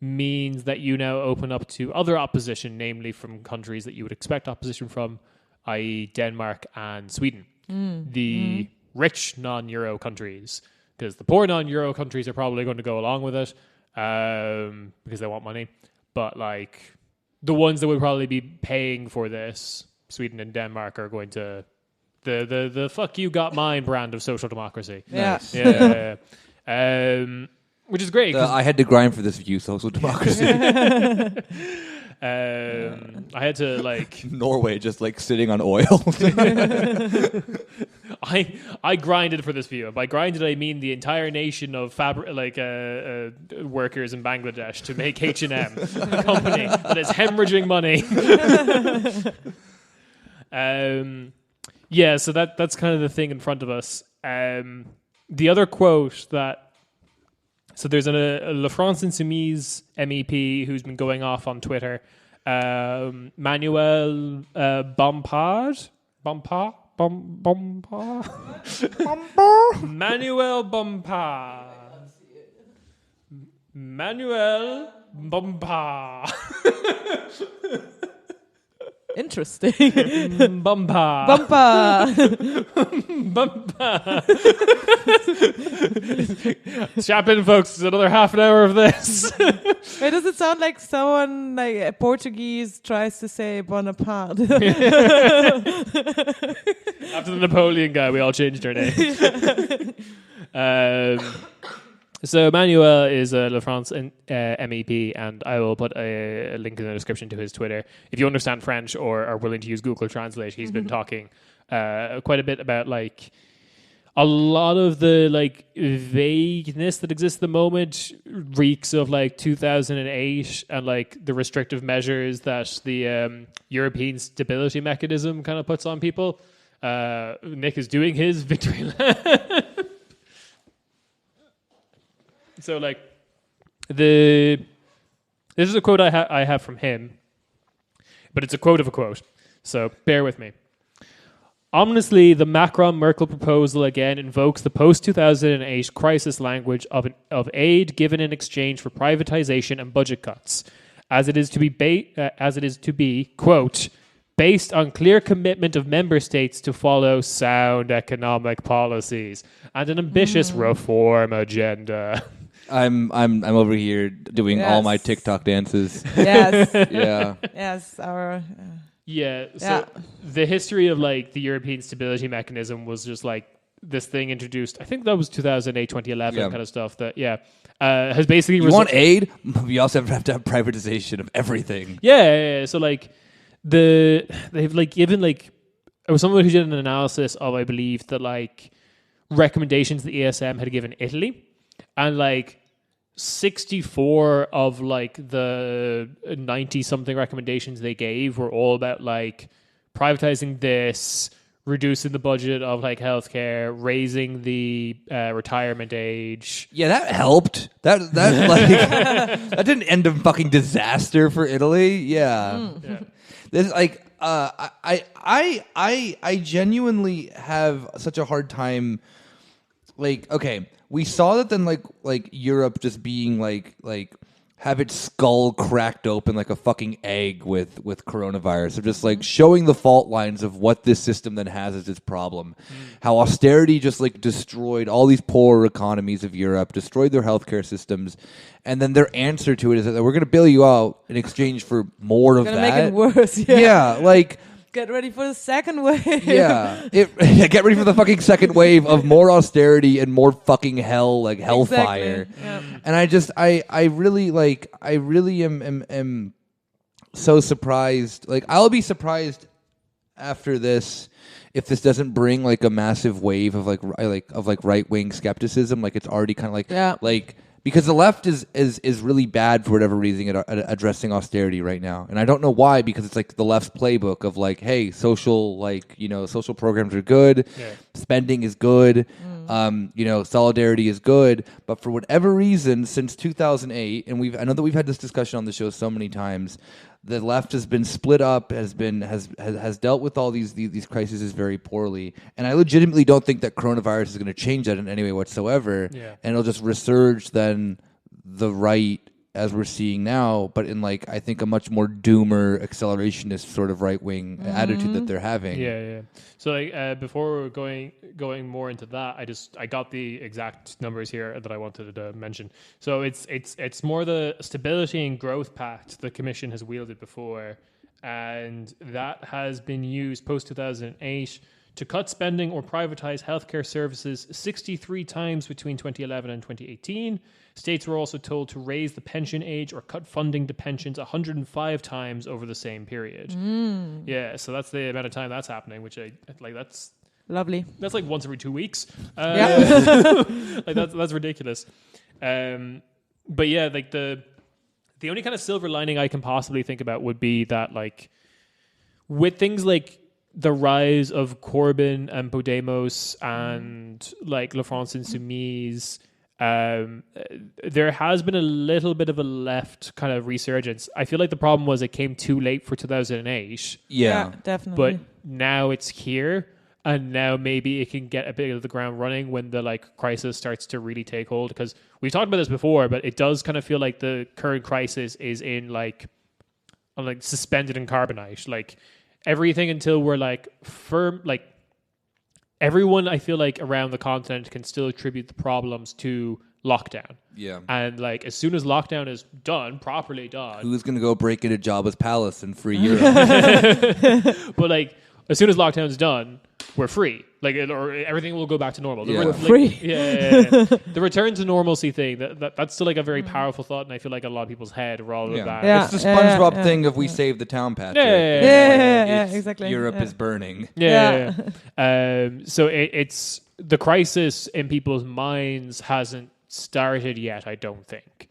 means that you now open up to other opposition, namely from countries that you would expect opposition from, i.e. Denmark and Sweden, the rich non-euro countries, because the poor non-euro countries are probably going to go along with it because they want money, but like the ones that would probably be paying for this, Sweden and Denmark, are going to the fuck you got mine brand of social democracy.
Nice.
Yeah. Which is great.
I had to grind for this view, social democracy.
I had to like
Norway just like sitting on oil.
I grinded for this view. By grinded, I mean the entire nation of workers in Bangladesh to make H&M, a company that is hemorrhaging money. Yeah, so that's kind of the thing in front of us. The other quote so there's a La France Insoumise MEP who's been going off on Twitter, Manuel Bompard. Manuel Bompard.
Interesting.
Bumpa. Strap in, folks. It's another half an hour of this.
Wait, does it sound like someone like a Portuguese tries to say Bonaparte?
After the Napoleon guy, we all changed our name. So Manuel is a La France MEP, and I will put a link in the description to his Twitter. If you understand French or are willing to use Google Translate, he's been talking quite a bit about like a lot of the like vagueness that exists at the moment reeks of like 2008 and like the restrictive measures that the European Stability Mechanism kind of puts on people. Nick is doing his victory lap. So, like, this is a quote I have from him, but it's a quote of a quote, so bear with me. Ominously, the Macron-Merkel proposal again invokes the post-2008 crisis language of aid given in exchange for privatization and budget cuts, as it is to be, quote, based on clear commitment of member states to follow sound economic policies and an ambitious reform agenda.
I'm over here doing all my TikTok dances.
Yes.
Yeah.
Yes.
So the history of like the European Stability Mechanism was just like this thing introduced. I think that was 2008, 2011 kind of stuff. That has basically.
You want aid? We also have to have privatization of everything.
Yeah. So like they've like given like I was someone who did an analysis of I believe that like recommendations the ESM had given Italy. And like 64 of like the 90 something recommendations they gave were all about like privatizing this, reducing the budget of like healthcare, raising the retirement age.
Yeah, that helped. That like that didn't end in fucking disaster for Italy. Yeah. This like I genuinely have such a hard time. Like, okay, we saw that then like Europe just being like have its skull cracked open like a fucking egg with coronavirus. So just like showing the fault lines of what this system then has as its problem. How austerity just like destroyed all these poor economies of Europe, destroyed their healthcare systems, and then their answer to it is that we're going to bail you out in exchange for more of that.
Gonna make it worse.
Yeah, like.
Get ready for the second wave.
Yeah. Get ready for the fucking second wave of more austerity and more fucking hell, like hellfire.
Exactly. Yeah.
And I really am so surprised. Like, I'll be surprised after this if this doesn't bring like a massive wave of like right wing skepticism. Like, it's already kind of like because the left is really bad for whatever reason at addressing austerity right now. And I don't know why, because it's like the left's playbook of like, hey, social programs are good, spending is good, solidarity is good. But for whatever reason, since 2008, and I know that we've had this discussion on the show so many times, the left has been split up, has dealt with all these crises very poorly, and I legitimately don't think that coronavirus is going to change that in any way whatsoever. Yeah. And it'll just resurge then the right as we're seeing now, but in like I think a much more doomer, accelerationist sort of right wing attitude that they're having.
Yeah. So like before going more into that, I got the exact numbers here that I wanted to mention. So it's more the Stability and Growth Pact the Commission has wielded before, and that has been used post 2008 to cut spending or privatize healthcare services 63 times between 2011 and 2018. States were also told to raise the pension age or cut funding to pensions 105 times over the same period. Yeah, so that's the amount of time that's happening, which that's
Lovely.
That's like once every 2 weeks.
Yeah.
Like that's ridiculous. But yeah, like the only kind of silver lining I can possibly think about would be that, like, with things like the rise of Corbyn and Podemos and like La France Insoumise, there has been a little bit of a left kind of resurgence. I feel like the problem was it came too late for 2008.
Yeah.
Definitely.
But now it's here, and now maybe it can get a bit of the ground running when the like crisis starts to really take hold. Because we've talked about this before, but it does kind of feel like the current crisis is in like suspended in carbonite. Like everything until we're like firm, like everyone I feel like around the continent can still attribute the problems to lockdown.
Yeah.
And like as soon as lockdown is done, properly done,
Who's going to go break into Jabba's palace and free Europe?
but like as soon as lockdown's done, we're free. Like or everything will go back to normal.
Yeah.
We're free.
Yeah. The return to normalcy thing, that's still like a very powerful thought, and I feel like a lot of people's head rather than
Yeah.
It's the SpongeBob
yeah.
thing of we save the town, Patrick.
Yeah,
It's
exactly.
Europe
Yeah.
is burning.
Yeah. So it's the crisis in people's minds hasn't started yet, I don't think.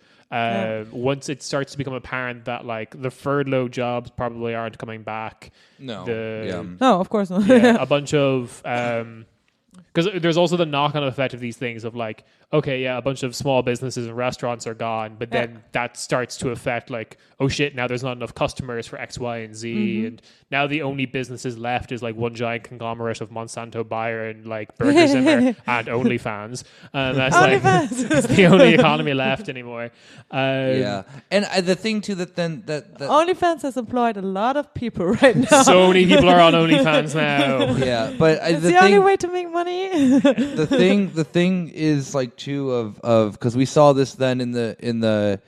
Once it starts to become apparent that like the furlough jobs probably aren't coming back.
No.
No, of course not.
Yeah, a bunch of because there's also the knock-on effect of these things of like, okay, yeah, a bunch of small businesses and restaurants are gone, but then that starts to affect like, oh shit, now there's not enough customers for X, Y, and Z, and now the only businesses left is like one giant conglomerate of Monsanto, Bayer, and like Burger Zimmer and OnlyFans, and that's like it's the only economy left anymore.
Yeah. And the thing too that
OnlyFans has employed a lot of people right now.
So many people are on OnlyFans now.
yeah, but
It's the only way to make money.
the thing is like too of because we saw this then in the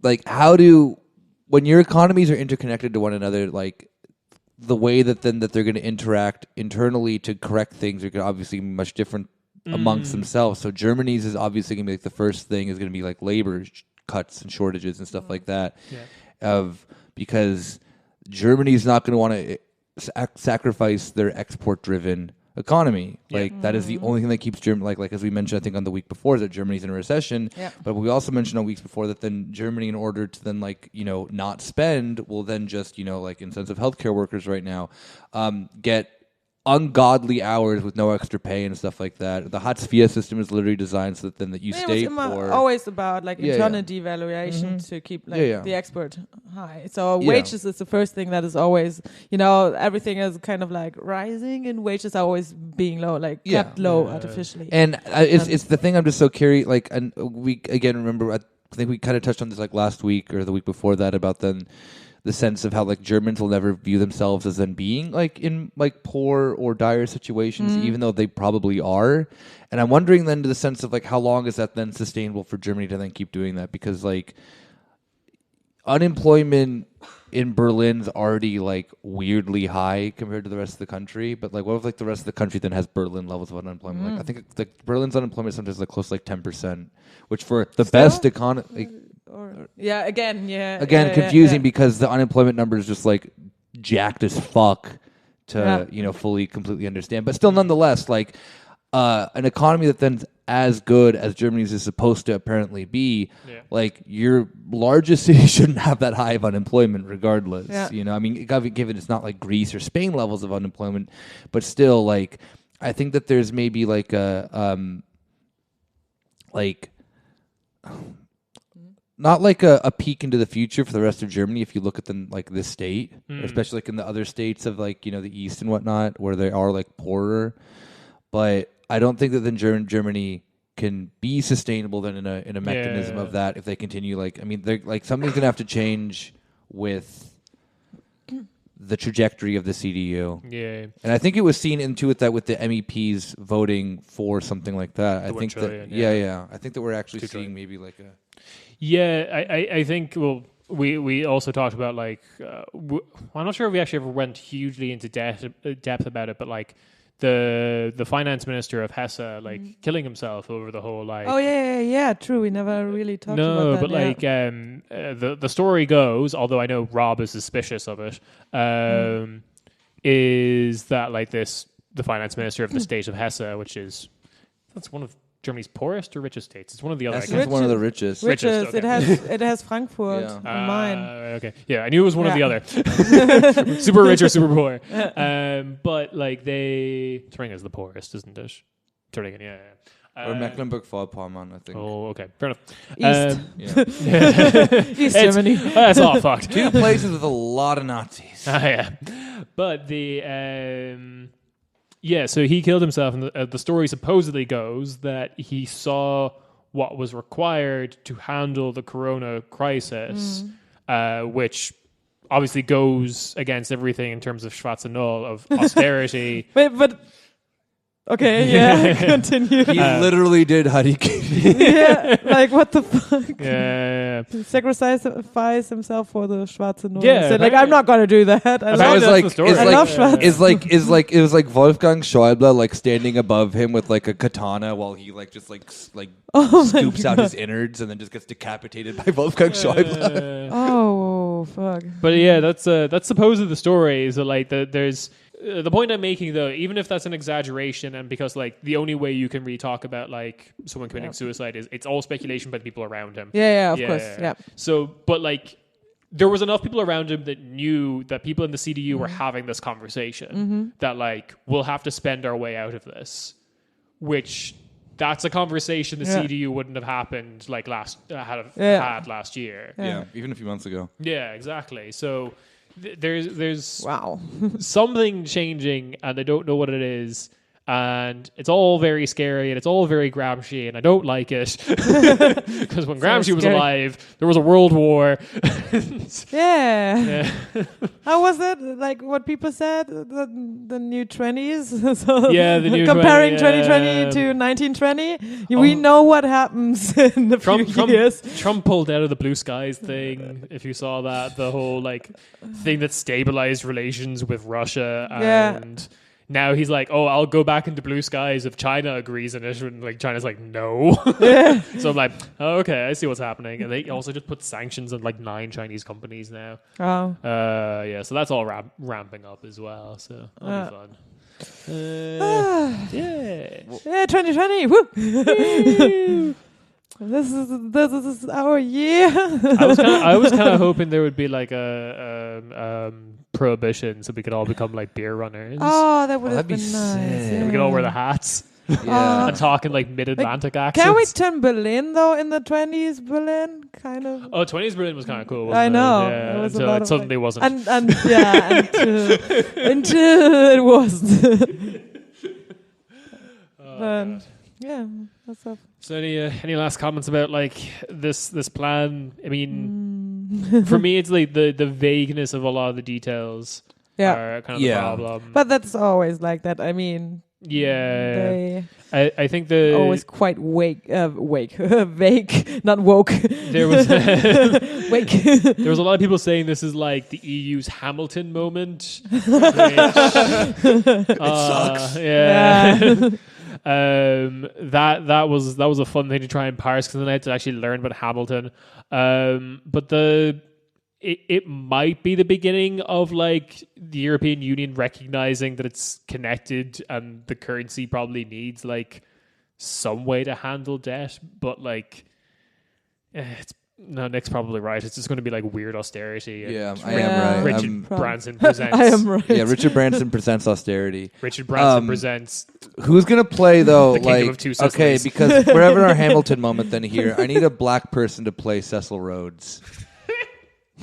like how do when your economies are interconnected to one another, like the way that they're going to interact internally to correct things are obviously much different amongst themselves. So Germany's is obviously going to be like the first thing is going to be like labor cuts and shortages and stuff like that. Because Germany's not going to want to sacrifice their export-driven economy. Like that is the only thing that keeps Germany, like as we mentioned, I think on the week before, is that Germany's in a recession.
Yeah.
But we also mentioned on weeks before that then Germany, in order to then like not spend, will then just like in sense of healthcare workers right now, get ungodly hours with no extra pay and stuff like that. The Hartz-IV system is literally designed so that you stay for
always about like internal devaluation to keep like the export high. So wages is the first thing that is always everything is kind of like rising and wages are always being low, like kept low artificially.
And it's the thing I'm just so curious. Like, and we again remember I think we kind of touched on this like last week or the week before that about then. The sense of how like Germans will never view themselves as then being like in like poor or dire situations, even though they probably are. And I'm wondering then to the sense of like how long is that then sustainable for Germany to then keep doing that? Because like unemployment in Berlin's already like weirdly high compared to the rest of the country. But like what if like the rest of the country then has Berlin levels of unemployment? Like I think like Berlin's unemployment sometimes is like close to like 10%, which for the best economy. Again, confusing because the unemployment number is just like jacked as fuck to fully completely understand. But still, nonetheless, like an economy that then's as good as Germany's is supposed to apparently be, like your largest city shouldn't have that high of unemployment, regardless. Yeah. I mean, given it's not like Greece or Spain levels of unemployment, but still, like I think that there's maybe like a not like a peek into the future for the rest of Germany if you look at them like this state, especially like in the other states of like, the East and whatnot, where they are like poorer. But I don't think that then Germany can be sustainable then in a mechanism of that if they continue like, I mean, they're like something's going to have to change with the trajectory of the CDU. Yeah. And I think it was seen into it that with the MEPs voting for something like that. I think that, I think that we're actually seeing maybe like a...
Yeah, I think, well, we also talked about, like, I'm not sure if we actually ever went hugely into depth about it, but, like, the finance minister of Hesse, like, killing himself over the whole, like...
Oh, yeah, true. We never really talked about that.
No, but, like, the story goes, although I know Rob is suspicious of it, is that like the finance minister of the state of Hesse, that's one of Germany's poorest or richest states. It's one of the other. I
That's
guess.
one of the richest.
Richest, okay.
It has Frankfurt
Yeah.
on mine.
Okay, yeah, I knew it was one of the
Yeah.
other. Super rich or super poor. But like Thuringen is the poorest, isn't it? Thuringen, yeah.
Or Mecklenburg-Vorpommern, I think.
Oh, okay, fair enough.
East.
Yeah.
East Germany.
That's all fucked.
Two places with a lot of Nazis.
Yeah, but so he killed himself, and the story supposedly goes that he saw what was required to handle the corona crisis, which obviously goes against everything in terms of Schwarze Null, of austerity.
Wait, but okay, yeah, continue.
He literally did Hurricane.
Yeah, like what the fuck?
Yeah.
He sacrificed himself for the Schwarze Null.
Yeah,
He said, like,
apparently-
I'm not gonna do that. I
Apparently
love
It's
that's
like
the story.
it's
I
like
love Schwarz.
it was like Wolfgang Schäuble like standing above him with like a katana while he like just like
Oh my
scoops out
God.
his innards and then just gets decapitated by Wolfgang Schäuble.
Oh fuck.
But yeah, that's supposedly the story. Is that like there's the point I'm making though, even if that's an exaggeration, and because like the only way you can really talk about like someone committing suicide is it's all speculation by the people around him.
Yeah, of course. Yeah.
So, but like there was enough people around him that knew that people in the CDU were having this conversation that like we'll have to spend our way out of this, which. That's a conversation the CDU wouldn't have happened like had last year.
Yeah, even a few months ago.
Yeah, exactly. So there's
Wow.
something changing, and I don't know what it is. And it's all very scary, and it's all very Gramsci, and I don't like it. Because when Gramsci was
scary.
alive, there was a world war.
Yeah. How was that? Like what people said? The new 20s? So
Yeah, the new
comparing
20,
2020 to 1920? We know what happens in the few years.
Trump pulled out of the blue skies thing, if you saw that. The whole like thing that stabilized relations with Russia. And now he's like, oh, I'll go back into blue skies if China agrees in it. And like China's like, no. So I'm like, oh, okay, I see what's happening. And they also just put sanctions on like 9 Chinese companies now.
Oh.
Yeah, so that's all ramping up as well. So that'll be fun. Yeah.
Yeah, 2020. Woo. This is our year.
I was kind of hoping there would be like a prohibition, so we could all become like beer runners.
Oh, that would have
that'd be
been nice.
sick.
Yeah.
We could all wear the hats
Yeah.
and talk in like mid-Atlantic accents.
Can we turn Berlin though in the 20s? Berlin, kind of.
Oh, 20s Berlin was kind of cool. Wasn't
I know.
It? Yeah,
It was a
until
lot
it
of,
suddenly
like-
wasn't.
until it wasn't.
God.
Yeah, that's up.
So any last comments about like this plan? I mean, for me, it's like the vagueness of a lot of the details are kind of the problem.
But that's always like that. I mean,
yeah,
they
I think the
always quite vague, not woke.
there was
Wake.
there was a lot of people saying this is like the EU's Hamilton moment. Which, it
sucks.
Yeah. That was a fun thing to try and parse because then I had to actually learn about Hamilton. But it might be the beginning of like the European Union recognizing that it's connected and the currency probably needs like some way to handle debt, but like Nick's probably right. It's just going to be like weird austerity. And
Yeah, I am right.
Richard Branson presents.
I am right.
Yeah, Richard Branson presents austerity.
Richard Branson presents.
Who's gonna play though?
The Kingdom
like,
of Two
okay,
Sicilies.
because we're having our Hamilton moment then here. I need a black person to play Cecil Rhodes.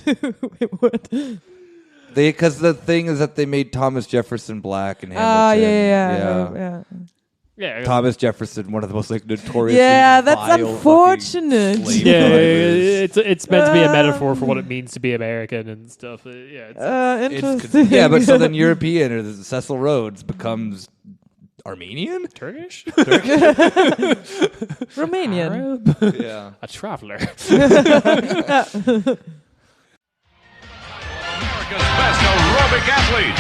It would.
Because the thing is that they made Thomas Jefferson black in Hamilton.
Ah, yeah.
Yeah,
Thomas Jefferson, one of the most like notorious.
Yeah, that's
vile fucking
unfortunate.
slave
yeah,
drivers.
it's meant to be a metaphor for what it means to be American and stuff. Yeah, it's,
Interesting.
Yeah, but so then European or Cecil Rhodes becomes Armenian?
Turkish,
Romanian.
Arab,
Yeah.
a traveler.
America's best aerobic athlete.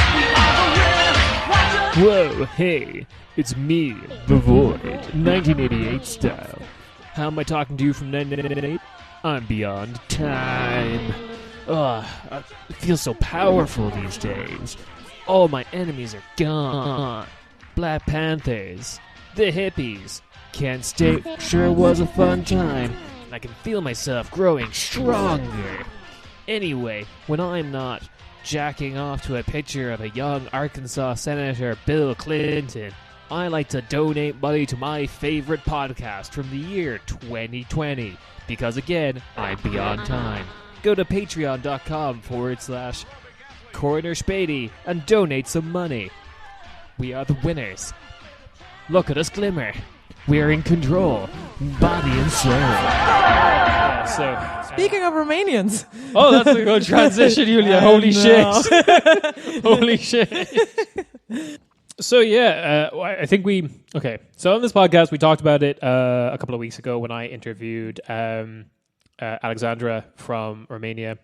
Whoa, hey, it's me, The Void, 1988 style. How am I talking to you from 1988? I'm beyond time. It feels so powerful these days. All my enemies are gone. Black Panthers, the hippies, Kent State sure was a fun time. I can feel myself growing stronger. Anyway, when I'm not jacking off to a picture of a young Arkansas Senator Bill Clinton, I like to donate money to my favorite podcast from the year 2020. Because again, I'm beyond time. Go to patreon.com/Coroner Spady and donate some money. We are the winners. Look at us glimmer. We're in control, body and soul.
Speaking of Romanians.
Oh, that's a good transition, Julia. Holy shit. Holy shit. So, yeah, I think okay. So, on this podcast, we talked about it a couple of weeks ago when I interviewed Alexandra from Romania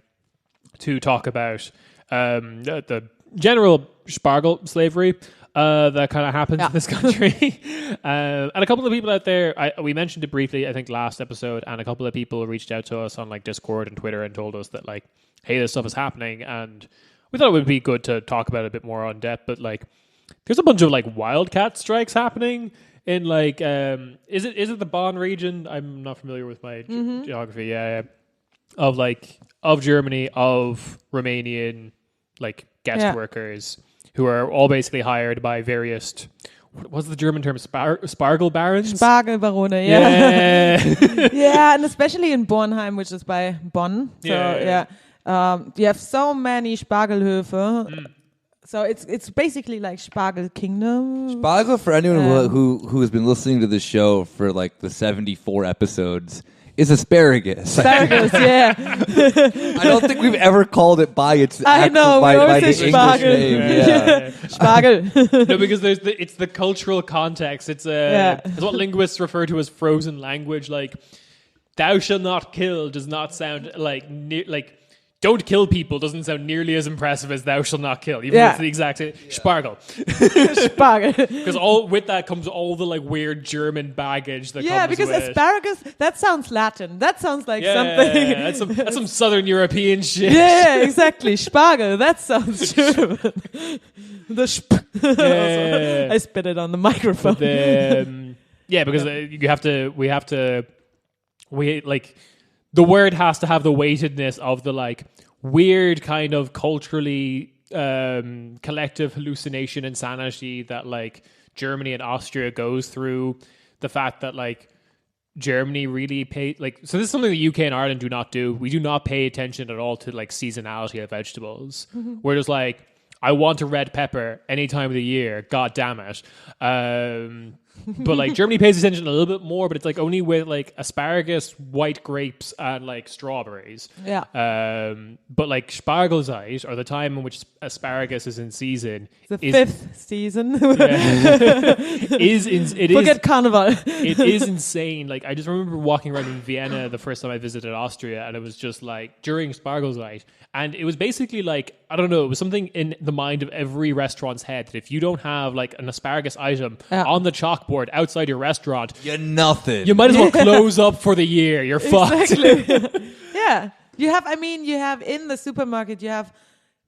to talk about the general Spargel slavery that kind of happens in this country. And a couple of people out there, we mentioned it briefly, I think, last episode, and a couple of people reached out to us on like Discord and Twitter and told us that, like, hey, this stuff is happening, and we thought it would be good to talk about it a bit more on depth, but, like, there's a bunch of, like, wildcat strikes happening in, like, is it the Bonn region? I'm not familiar with my geography. Yeah. Of Germany, of Romanian, like, guest workers who are all basically hired by various, what's the German term? Spargel barons?
Spargelbarone, yeah. Yeah, and especially in Bornheim, which is by Bonn. So, you have so many Spargelhöfe. So it's basically like Spargel Kingdom.
Spargel, for anyone who has been listening to this show for like the 74 episodes, is asparagus.
Asparagus, yeah.
I don't think we've ever called it by its
I know, we always
the
say
English
Spargel.
name. Yeah.
Spargel.
No, because it's the cultural context. It's what linguists refer to as frozen language. Like, thou shall not kill does not sound like don't kill people doesn't sound nearly as impressive as thou shall not kill. Even though it's the exact same. Spargel.
Spargel.
Because with that comes all the like weird German baggage that comes
because
with
asparagus, that sounds Latin. That sounds like something.
Yeah, that's some Southern European shit.
Yeah, exactly. Spargel, that sounds German. I spit it on the microphone.
Because the word has to have the weightedness of the like weird kind of culturally collective hallucination and sanity that like Germany and Austria goes through. The fact that like Germany really so this is something the UK and Ireland do not do. We do not pay attention at all to like seasonality of vegetables. We're just like, I want a red pepper any time of the year. God damn it. But like Germany pays attention a little bit more, but it's like only with like asparagus, white grapes, and like strawberries.
Yeah.
But like Spargelzeit, or the time in which asparagus is in season,
fifth season.
Forget
Carnival.
It is insane. Like, I just remember walking around in Vienna the first time I visited Austria, and it was just like during Spargelzeit, and it was basically like, I don't know, it was something in the mind of every restaurant's head that if you don't have like an asparagus item on the chalkboard outside your restaurant,
you're nothing.
You might as well close up for the year. You're fucked.
Yeah. You have in the supermarket, you have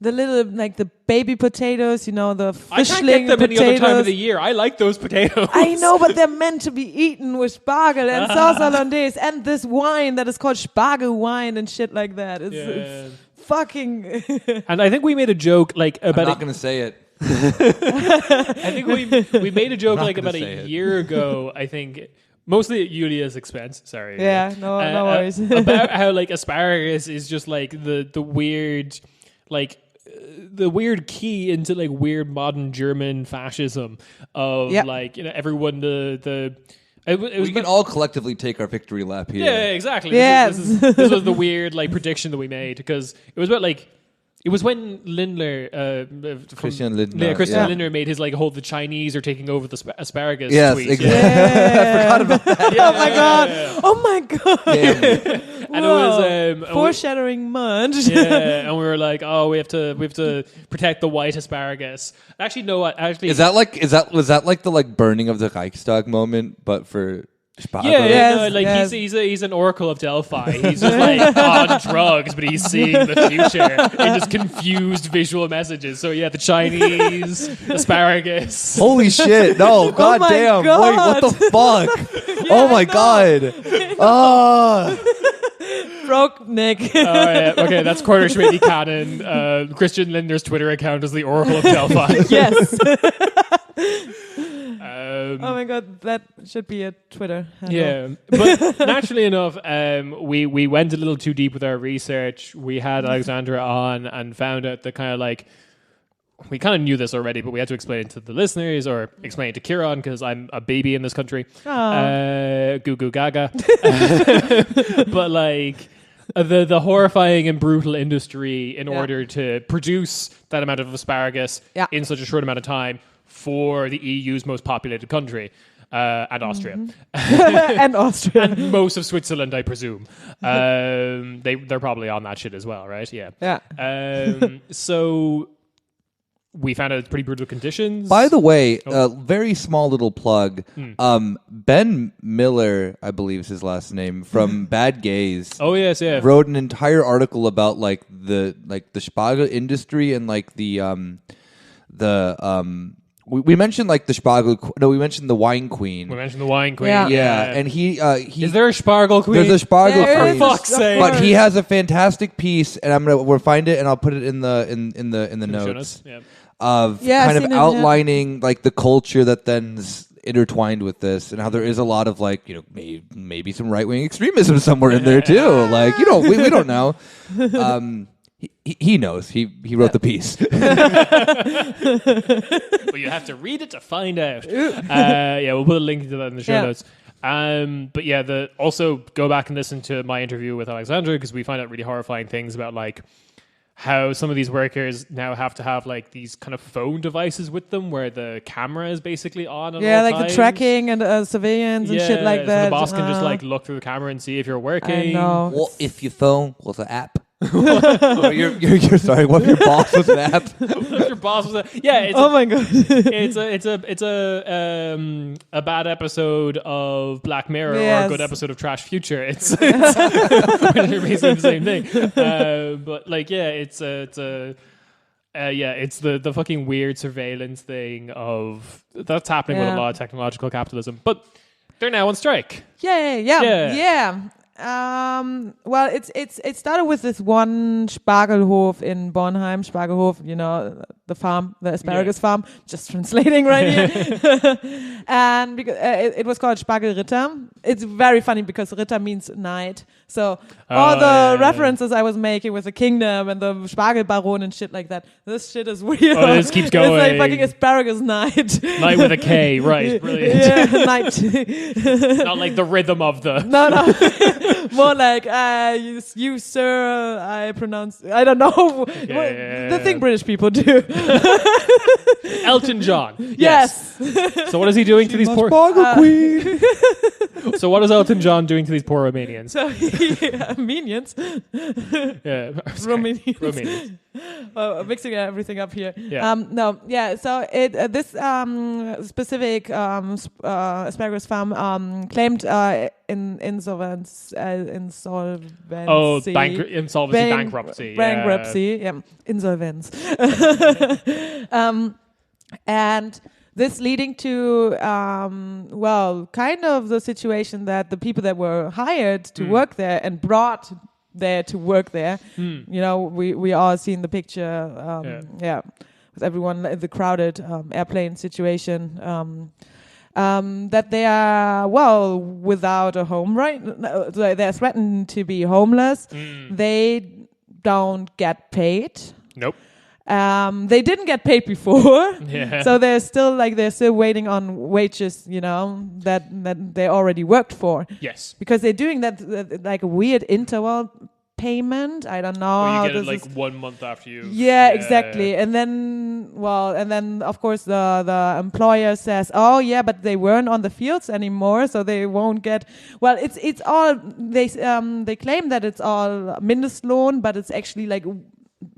the little, like the baby potatoes, the fishling
I can't get them
potatoes.
any other time of the year. I like those potatoes.
I know, but they're meant to be eaten with Spargel and sauce hollandaise and this wine that is called Spargel wine and shit like that. It's fucking...
And I think we made a joke like about...
I'm not going to say it.
I think we made a joke like about a year ago, I think... Mostly at Julia's expense. Sorry.
Yeah, no worries.
About how like asparagus is just like the weird, like the weird key into like weird modern German fascism of like everyone we
can all collectively take our victory lap here.
Yeah, exactly.
Yes.
This was the weird like prediction that we made because it was about like. It was when Lindner,
Christian Lindner,
Lindner made his like, the Chinese are taking over the asparagus tweet.
Exactly. I forgot about that.
Oh my god!
And it was
foreshadowing much.
Yeah, and we were like, we have to protect the white asparagus. Actually, no. Was that
like the like burning of the Reichstag moment, but for Spargel.
Yes.
He's an oracle of Delphi. He's just like on drugs, but he's seeing the future in just confused visual messages. So yeah, the Chinese asparagus.
Holy shit! No,
my
goddamn!
God.
Wait, what the fuck? Oh my god!
Broke Nick.
Okay, that's Corner Schmidt canon. Christian Linder's Twitter account is the Oracle of Delphi.
Yes. Oh my god, that should be a Twitter handle.
Yeah, but naturally enough, we went a little too deep with our research. We had Alexandra on and found out that kind of like we kind of knew this already, but we had to explain it to the listeners or explain it to Kieran because I'm a baby in this country. Goo goo gaga. But like the horrifying and brutal industry in order to produce that amount of asparagus in such a short amount of time for the EU's most populated country. And Austria.
And Austria.
And most of Switzerland, I presume. They're probably on that shit as well, right? Yeah. So we found out it's pretty brutal conditions.
By the way, very small little plug. Ben Miller, I believe is his last name, from Bad Gays.
Oh yes, yeah.
Wrote an entire article about like the Spargel industry and like we mentioned like the Spargel. No, we mentioned the Wine Queen.
We mentioned the Wine Queen.
Yeah. And he
is there a Spargel Queen?
There's a Spargel Queen.
For fuck's sake!
But he has a fantastic piece, and we'll find it, and I'll put it in the notes.
Yeah.
Of kind of outlining like the culture that then's intertwined with this, and how there is a lot of like maybe some right wing extremism somewhere in there too. Like we don't know. He knows. He wrote the piece.
But you have to read it to find out. We'll put a link to that in the show notes. But yeah, also go back and listen to my interview with Alexandra because we find out really horrifying things about like how some of these workers now have to have like these kind of phone devices with them where the camera is basically on.
Like the tracking and surveillance and shit like that.
So the boss can just like look through the camera and see if you're working.
I know.
What if your phone was an app? You're sorry. What if your boss was an app?
What if your boss was
my god!
It's a bad episode of Black Mirror or a good episode of Trash Future. It's they're basically the same thing. But like it's the fucking weird surveillance thing of that's happening with a lot of technological capitalism. But they're now on strike.
Yeah. Well, it started with this one Spargelhof in Bornheim. Spargelhof, the farm, the asparagus farm. Just translating right here. And because it was called Spargelritter. It's very funny because Ritter means knight. So all the references I was making with the kingdom and the Spargelbaron and shit like that. This shit is weird.
Oh, this keeps going.
It's like fucking asparagus knight.
Knight with a K, right? Brilliant.
Yeah, knight.
Not like the rhythm of the.
No. More like, you sir, I don't know. The thing British people do.
Elton John.
Yes.
So what is he doing to these poor...
Queen.
So what is Elton John doing to these poor Romanians?
So Armenians.
Yeah.
Romanians. Mixing everything up here.
Yeah.
So this specific asparagus farm claimed insolvency.
Bankruptcy.
Bankruptcy. Yeah. Insolvenz. And this leading to, kind of the situation that the people that were hired to work there and brought there to work there, we all seen the picture, with everyone in the crowded airplane situation, that they are, without a home, right? They're threatened to be homeless. They don't get paid.
Nope.
They didn't get paid before, so they're still waiting on wages, that they already worked for.
Yes,
because they're doing that like a weird interval payment. I don't know.
Or you get it 1 month after you.
Yeah, exactly. And then, of course, the employer says, "Oh, yeah, but they weren't on the fields anymore, so they won't get." Well, it's all they claim that it's all Mindestlohn, but it's actually like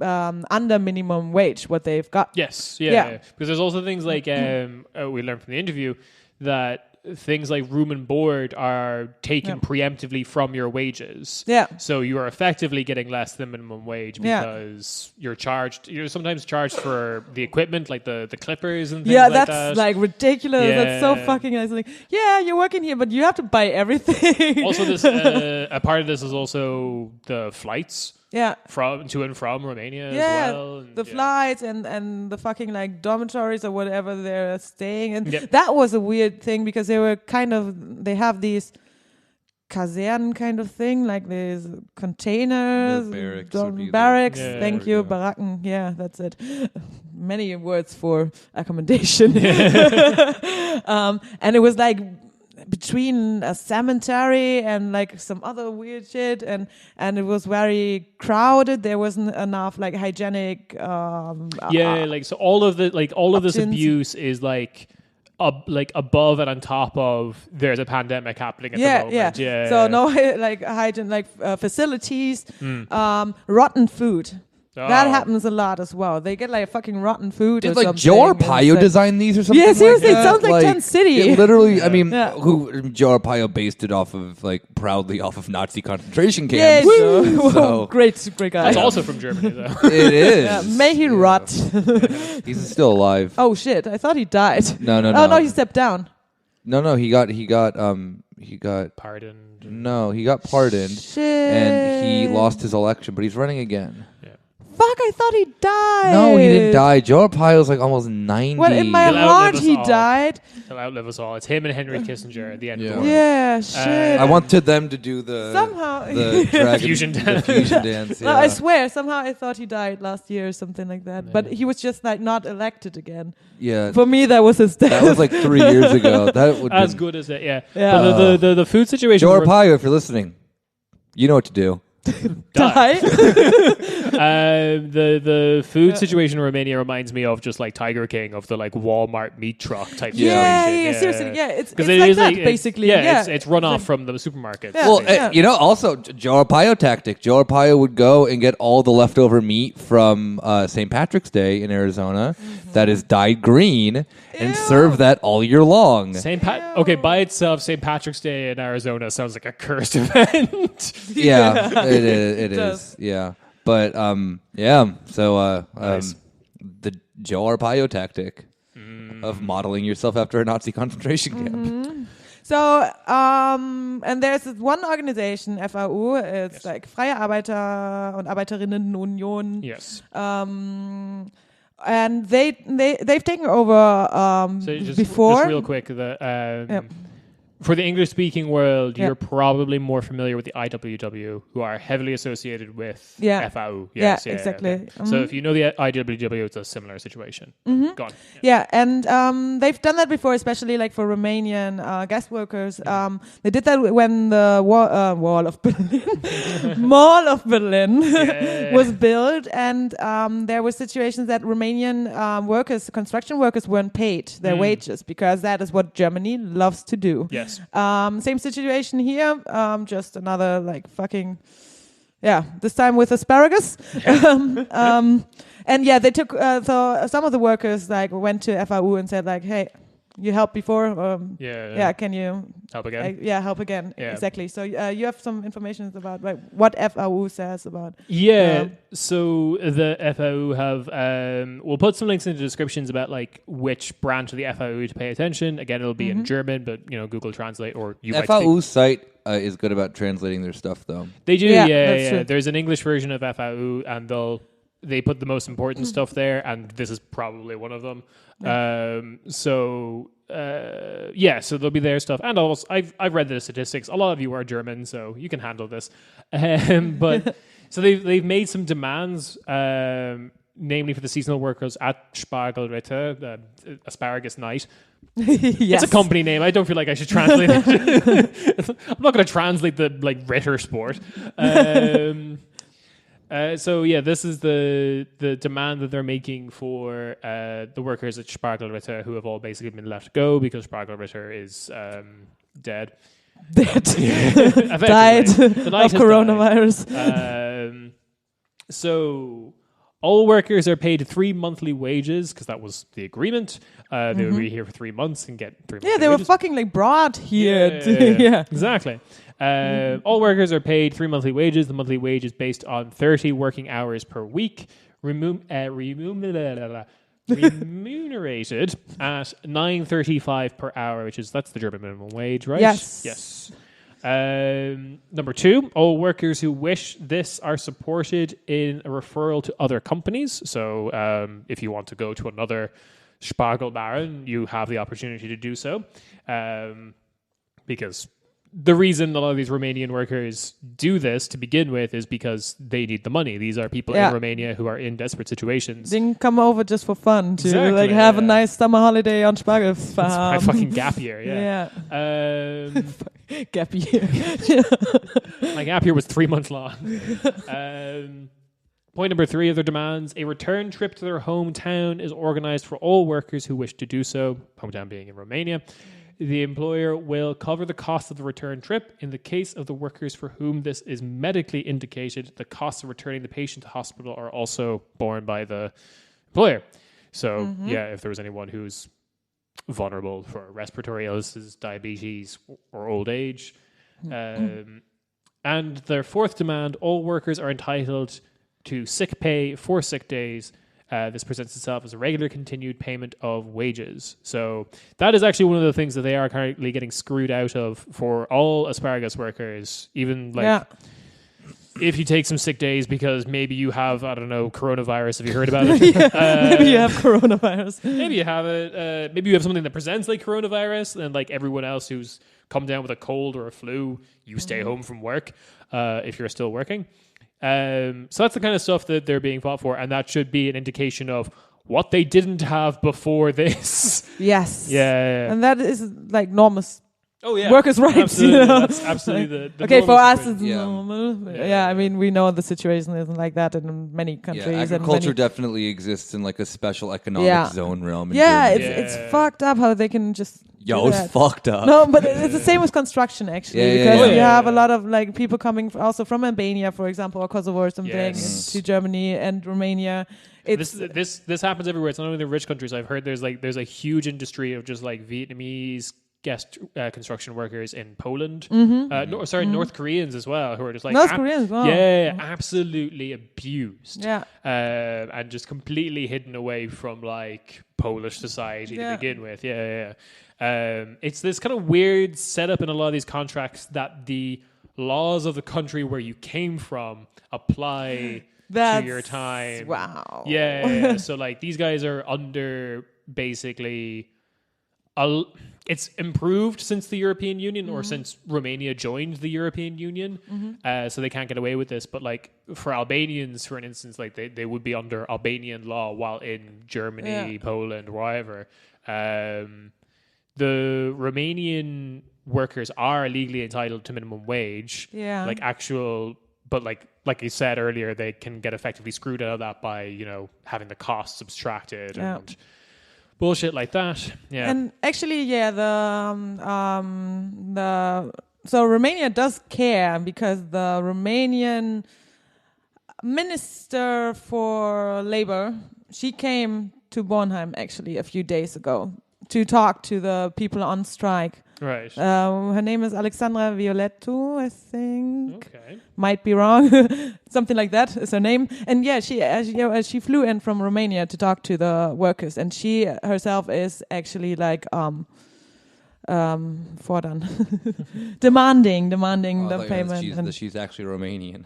under minimum wage what they've got.
Yes, yeah. Because there's also things like we learned from the interview that things like room and board are taken preemptively from your wages.
Yeah.
So you are effectively getting less than minimum wage
Yeah.
because you're sometimes charged for the equipment, like the clippers and things
Yeah,
like
that's
that.
like ridiculous. That's so
Yeah.
fucking nice. Like, yeah, you're working here, but you have to buy everything.
Also, this a part of this is also the flights
yeah.
to and from Romania
Yeah,
as well. And,
the flights and the fucking like dormitories or whatever they're staying in.
Yep.
That was a weird thing because they have these Kasern kind of thing, like these containers,
The barracks would be the-
barracks.
Yeah,
Thank
there
you,
we go.
Baracken. Yeah, that's it. Many words for accommodation. And it was like between a cemetery and like some other weird shit, and it was very crowded. There wasn't enough like hygienic.
like so all of this
options.
abuse is like above and on top of there's a pandemic happening at the moment. Yeah.
So no like hygiene, like facilities, rotten food. That
Oh.
happens a lot as well. They get like fucking rotten food.
Did
or
like
something,
Joe
and it's
Arpaio
like-
design these or something?
Yeah, seriously,
like
it
that?
sounds like Tent City.
It literally, I mean,
Yeah.
Joe Arpaio based it off of proudly off of Nazi concentration
Yeah,
camps.
so,
So-
great guy.
That's also from Germany though.
It is.
Yeah, may he rot.
He's still alive.
Oh shit! I thought he died.
No, no,
Oh
no.
no, he stepped down.
No, he got
Pardoned.
no, he got pardoned
Shit.
and he lost his election, but he's running again.
Fuck! I thought he died.
No, he didn't die. Joe Arpaio's like almost 90.
Well, in my
He'll outlive
heart,
us
he
all.
died.
He'll outlive us all. It's him and Henry Kissinger at the end of the
Yeah.
world.
Yeah, shit.
I wanted them to do the
Somehow-
the dragon,
Fusion
the
dance.
fusion dance.
No, I
Yeah.
swear, somehow I thought he died last year or something like that. But he was just like not elected again.
Yeah,
For me, that was his death.
that was like 3 years ago. That would
As
be
good as it, yeah.
Yeah.
But the food situation.
Joe Arpaio, if you're listening, you know what to do.
die.
The food situation in Romania reminds me of just like Tiger King of the like Walmart meat truck type
yeah,
situation.
seriously, yeah. It's
Because
like that, basically. Yeah,
it's run off from the supermarkets.
Yeah.
Well,
Yeah.
also Joe Arpaio tactic. Joe Arpaio would go and get all the leftover meat from St. Patrick's Day in Arizona that is dyed green and
Ew.
serve that all year long.
Okay, by itself, St. Patrick's Day in Arizona sounds like a cursed event.
Yeah, it
does.
is. Yeah, but yeah. So
Nice.
the Joe Arpaio tactic of modeling yourself after a Nazi concentration camp.
So, and there's this one organization, FAU, it's like Freie Arbeiter- und Arbeiterinnenunion.
Yes.
And they've taken over
So just
before.
real quick, for the English-speaking world,
Yeah.
you're probably more familiar with the IWW, who are heavily associated with
Yeah.
FAU.
Yeah,
Yes,
exactly.
okay. So if you know the IWW, it's a similar situation. Go on.
Yeah, and they've done that before, especially like for Romanian guest workers. They did that when the Wall of Berlin, Mall of Berlin was built, and there were situations that Romanian workers, construction workers, weren't paid their wages because that is what Germany loves to do.
Yes.
Same situation here, just another like fucking, this time with asparagus. And yeah, they took, so some of the workers like went to FAU and said like, hey, you helped before,
Yeah.
can you,
Help again.
help again,
Yeah.
exactly. So you have some information about like, what FAU says about.
Yeah, so the FAU have, we'll put some links in the descriptions about like which branch of the FAU to pay attention. Again, it'll be in German, but Google Translate or you might speak.
FAU's site is good about translating their stuff, though.
They do,
Yeah,
yeah.
that's true.
There's an English version of FAU, and they put the most important stuff there, and this is probably one of them. So there'll be their stuff, and also I've read the statistics. A lot of you are German, so you can handle this. But so they've made some demands, namely for the seasonal workers at Spargelritter, the asparagus night.
Yes.
It's a company name. I don't feel like I should translate it. I'm not going to translate the like Ritter sport. This is the demand that they're making for the workers at Spargelritter who have all basically been let go because Spargelritter is dead.
Died
Effectively. The night
of
has
coronavirus.
So All workers are paid 3 monthly wages because that was the agreement. They would be here for 3 months and get 3 months.
Yeah, they were fucking like brought here. Yeah.
Exactly. All workers are paid 3 monthly wages. The monthly wage is based on 30 working hours per week, remunerated at $9.35 per hour, that's the German minimum wage, right?
Yes.
Number 2, all workers who wish this are supported in a referral to other companies. So if you want to go to another Spargelbaren, you have the opportunity to do so. Because the reason a lot of these Romanian workers do this to begin with is because they need the money. These are people in Romania who are in desperate situations.
They can come over just for fun to have a nice summer holiday on Spargel farm.
It's my fucking gap year,
Gap year.
My gap year was 3 months long. Point number 3 of their demands: a return trip to their hometown is organized for all workers who wish to do so, hometown being in Romania. The employer will cover the cost of the return trip. In the case of the workers for whom this is medically indicated, the costs of returning the patient to hospital are also borne by the employer. So, if there was anyone who's vulnerable for respiratory illnesses, diabetes, or old age. And their 4th demand: all workers are entitled to sick pay for sick days. This presents itself as a regular continued payment of wages. So that is actually one of the things that they are currently getting screwed out of for all asparagus workers. Even if you take some sick days because maybe you have, coronavirus. Have you heard about it?
Maybe you have coronavirus.
Maybe you have it. Maybe you have something that presents like coronavirus, and like everyone else who's come down with a cold or a flu, you stay home from work if you're still working. So that's the kind of stuff that they're being fought for, and that should be an indication of what they didn't have before this.
Yes.
Yeah.
And that is like normal.
Oh yeah,
workers' rights.
Absolutely. That's absolutely the
okay, for us it's
Yeah.
normal. Yeah, I mean we know the situation isn't like that in many countries.
Yeah, agriculture definitely exists in like a special economic zone realm. In
Germany.
Germany.
It's fucked up how they can just.
It's fucked up.
No, but it's the same with construction actually, because you have a lot of like people coming also from Albania, for example, or Kosovo or something, to Germany and Romania.
This happens everywhere. It's not only the rich countries. I've heard there's a huge industry of just like Vietnamese guest construction workers in Poland. North Koreans as well, who are just like
North Koreans, wow.
absolutely abused. And just completely hidden away from like Polish society to begin with. It's this kind of weird setup in a lot of these contracts that the laws of the country where you came from apply to your time.
Wow.
So like these guys are under basically it's improved since the European Union or since Romania joined the European Union. So they can't get away with this. But like for Albanians, for an instance, like they would be under Albanian law while in Germany, Poland, wherever. The Romanian workers are legally entitled to minimum wage. Like actual, but like you said earlier, they can get effectively screwed out of that by, having the costs subtracted and bullshit like that.
And actually, so Romania does care because the Romanian Minister for Labor, she came to Bornheim actually a few days ago to talk to the people on strike.
Right.
Her name is Alexandra Violettu, I think.
Okay.
Might be wrong. Something like that is her name. And she flew in from Romania to talk to the workers. And she herself is actually like fordern. demanding the payment.
She's actually Romanian.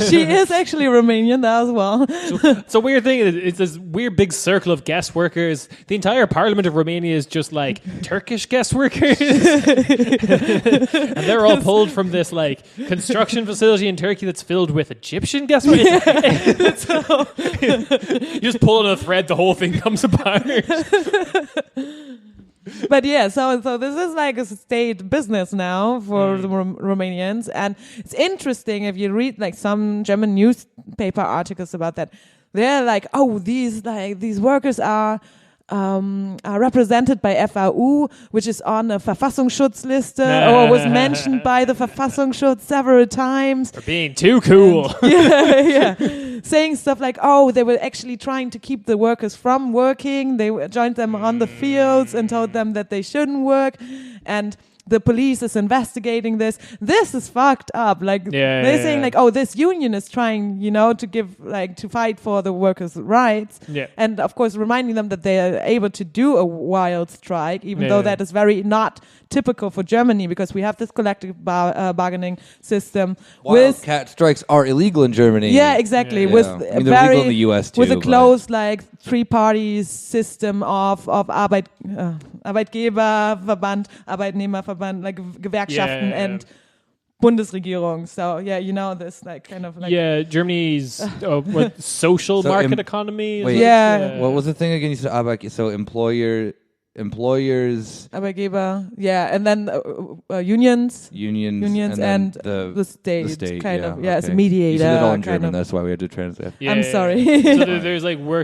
She is actually Romanian as well.
It's a weird thing. It's this weird big circle of guest workers. The entire parliament of Romania is just like Turkish guest workers. And they're all pulled from this like construction facility in Turkey that's filled with Egyptian guest workers. You just pull on a thread, the whole thing comes apart.
But so this is like a state business now for the Romanians, and it's interesting if you read like some German newspaper articles about that. They're like, these workers are represented by FAU, which is on a Verfassungsschutzliste or was mentioned by the Verfassungsschutz several times.
For being too cool.
And, saying stuff like, oh, they were actually trying to keep the workers from working. They joined them on the fields and told them that they shouldn't work. And the police is investigating this. This is fucked up. Like they're saying like, oh, this union is trying, to give to fight for the workers' rights.
Yeah.
And of course, reminding them that they are able to do a wild strike, even though that is very not typical for Germany, because we have this collective bargaining system.
Wildcat strikes are illegal in Germany.
Yeah, exactly.
Yeah.
With
I mean, they're legal in the US too.
With a close three-party system of Arbeitgeberverband, Arbeitnehmerverband, like Gewerkschaften and Bundesregierung. So this kind of
Germany's social market economy.
Wait, what was the thing again? You said employers,
Arbeitgeber, and then unions, and the state, kind of, as a mediator.
You said it all in German. That's why we had to translate.
Yeah,
I'm sorry.
So there's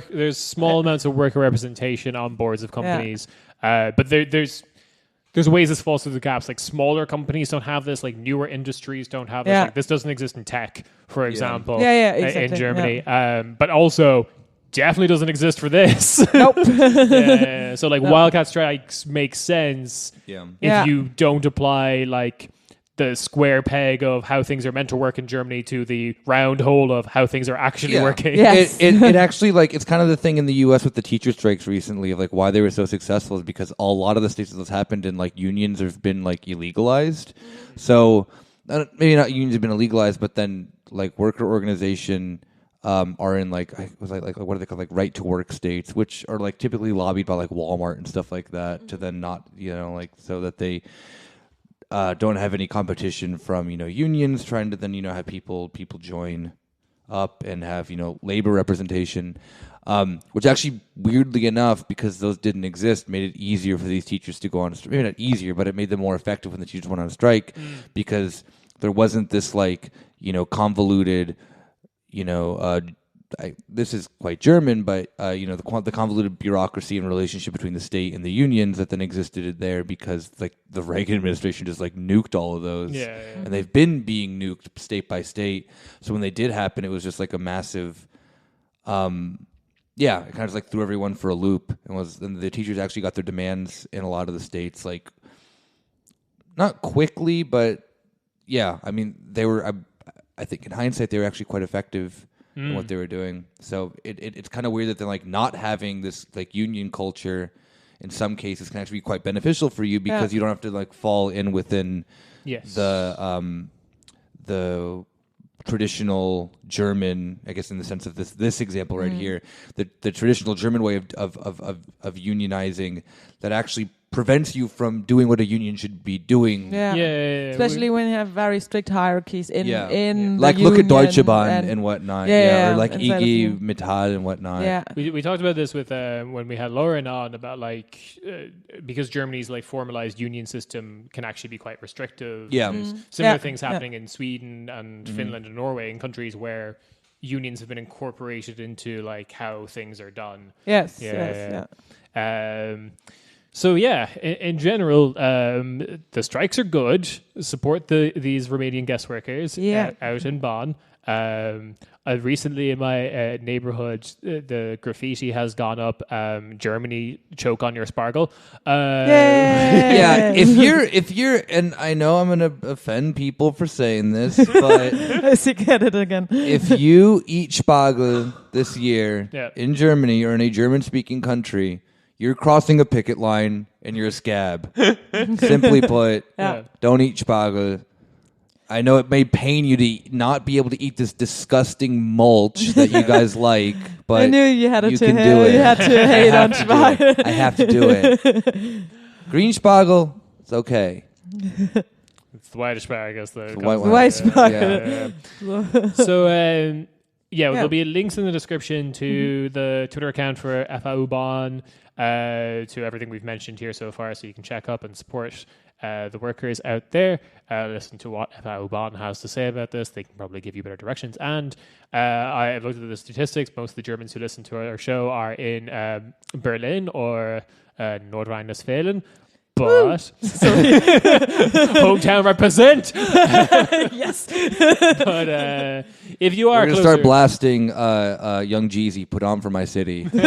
there's small amounts of worker representation on boards of companies, but there's ways this falls through the gaps. Like smaller companies don't have this. Like newer industries don't have this. Like this doesn't exist in tech, for example.
Exactly.
In Germany, but also. Definitely doesn't exist for this.
Nope.
So wildcat strikes make sense if you don't apply the square peg of how things are meant to work in Germany to the round hole of how things are actually working.
Yes.
It actually it's kind of the thing in the US with the teacher strikes recently of why they were so successful is because a lot of the states that this happened in unions have been illegalized. So maybe not unions have been illegalized, but then worker organization are in what are they called, right to work states, which are typically lobbied by Walmart and stuff like that to then not so that they don't have any competition from unions trying to then have people join up and have labor representation, which actually weirdly enough, because those didn't exist, made it easier for these teachers to go on maybe not easier, but it made them more effective when the teachers went on strike because there wasn't this convoluted this is quite German, but the convoluted bureaucracy and relationship between the state and the unions that then existed there because the Reagan administration just nuked all of those, and they've been being nuked state by state. So when they did happen, it was just a massive, it kind of threw everyone for a loop, and the teachers actually got their demands in a lot of the states not quickly, but I mean they were. I think in hindsight they were actually quite effective in what they were doing. So it's kind of weird that they're not having this union culture in some cases can actually be quite beneficial for you because you don't have to fall in within the traditional German, I guess in the sense of this example right here, the traditional German way of unionizing that actually prevents you from doing what a union should be doing.
Especially when you have very strict hierarchies in
look at Deutsche Bahn and whatnot. Or IG Metall and whatnot.
We talked about this with when we had Lauren on about because Germany's formalized union system can actually be quite restrictive. Similar things happening in Sweden and Finland and Norway, in countries where unions have been incorporated into how things are done. So in general, the strikes are good. Support these Romanian guest workers out in Bonn. Recently in my neighborhood, the graffiti has gone up. Germany, choke on your sparkle.
If you're, and I know I'm gonna offend people for saying this, but
I get it again.
If you eat Spargel this year in Germany or in a German-speaking country, you're crossing a picket line and you're a scab. Simply put, don't eat Spargel. I know it may pain you to not be able to eat this disgusting mulch that you guys like, but
I knew you had
you can do it.
You had to hate on Spargel.
I have to do it. Green Spargel, it's okay.
It's the white asparagus, though.
The white Spargel.
So, there'll be links in the description to the Twitter account for FAU Bonn, to everything we've mentioned here so far, so you can check up and support the workers out there. Listen to what FAU Bonn has to say about this. They can probably give you better directions. And I've looked at the statistics. Most of the Germans who listen to our show are in Berlin or Nordrhein-Westfalen. But hometown represent.
Yes.
But if you are
We're gonna
closer,
start blasting Young Jeezy. Put on for my city.
my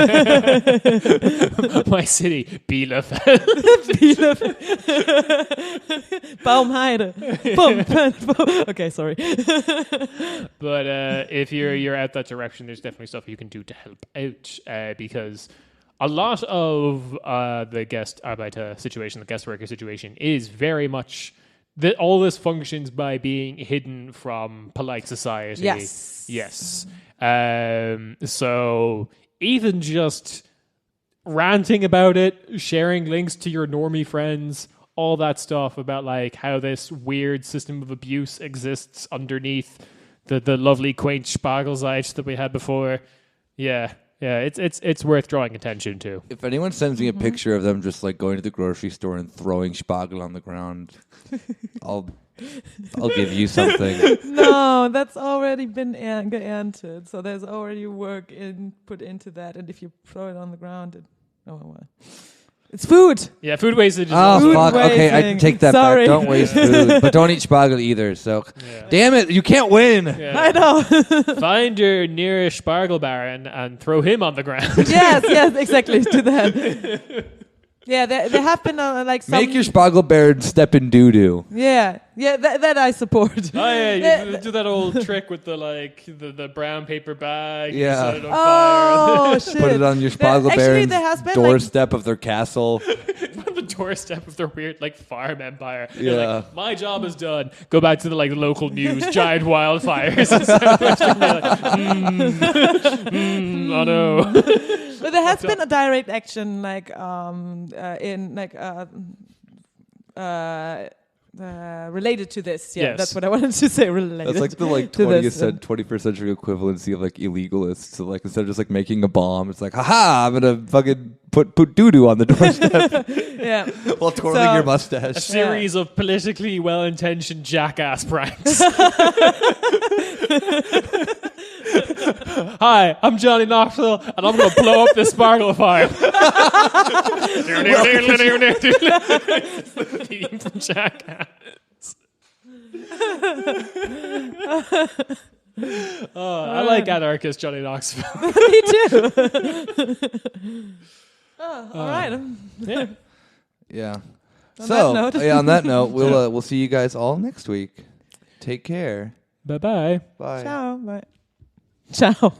city, Bielefeld.
Baumheide. Boom, boom, boom. Okay, sorry.
But if you're out that direction, there's definitely stuff you can do to help out because a lot of the guest Arbeiter situation, the guest worker situation, is very much that all this functions by being hidden from polite society.
Yes.
So even just ranting about it, sharing links to your normie friends, all that stuff about like how this weird system of abuse exists underneath the lovely quaint Spargelzeit that we had before. Yeah, it's worth drawing attention to.
If anyone sends me a picture of them just like going to the grocery store and throwing Spargel on the ground, I'll give you something.
No, that's already been geerntet. So there's already work put into that. And if you throw it on the ground, it's food.
Yeah, food wastage is
Oh,
also
fuck. Okay, I
wasting.
take that
Sorry.
back. Don't waste food. But don't eat Spargel either. So, damn it. You can't win.
Yeah.
I know.
Find your nearest Spargel baron and throw him on the ground.
yes, exactly. To that. Yeah, there have been like some.
Make your Spargel Baron step in doo-doo.
Yeah, that I support.
Oh yeah, you do that old trick with the brown paper bag. you
Yeah.
set it on fire.
Oh shit!
Put it on your Spargel
Actually,
Baron's
there has been
doorstep of their castle.
On the doorstep of their weird farm empire. You're
Yeah.
like, my job is done. Go back to the local news, giant wildfires. And oh no.
But there has been a direct action related to this. Yeah,
Yes.
that's what I wanted to say. Related.
That's like the
to this,
21st century equivalency of illegalists. So instead of just making a bomb, it's like, haha, I'm gonna fucking put doo-doo on the doorstep
yeah.
while twirling
So-
your
A
mustache.
series of politically well-intentioned jackass pranks. Hi, I'm Johnny Knoxville, and I'm going to blow up this Sparkle farm. It's the theme from Jackass. I like anarchist Johnny Knoxville.
Me too. All right.
Yeah.
Yeah.
On
So
that note.
on that note, we'll see you guys all next week. Take care.
Bye-bye.
Bye.
Ciao. Bye. Ciao.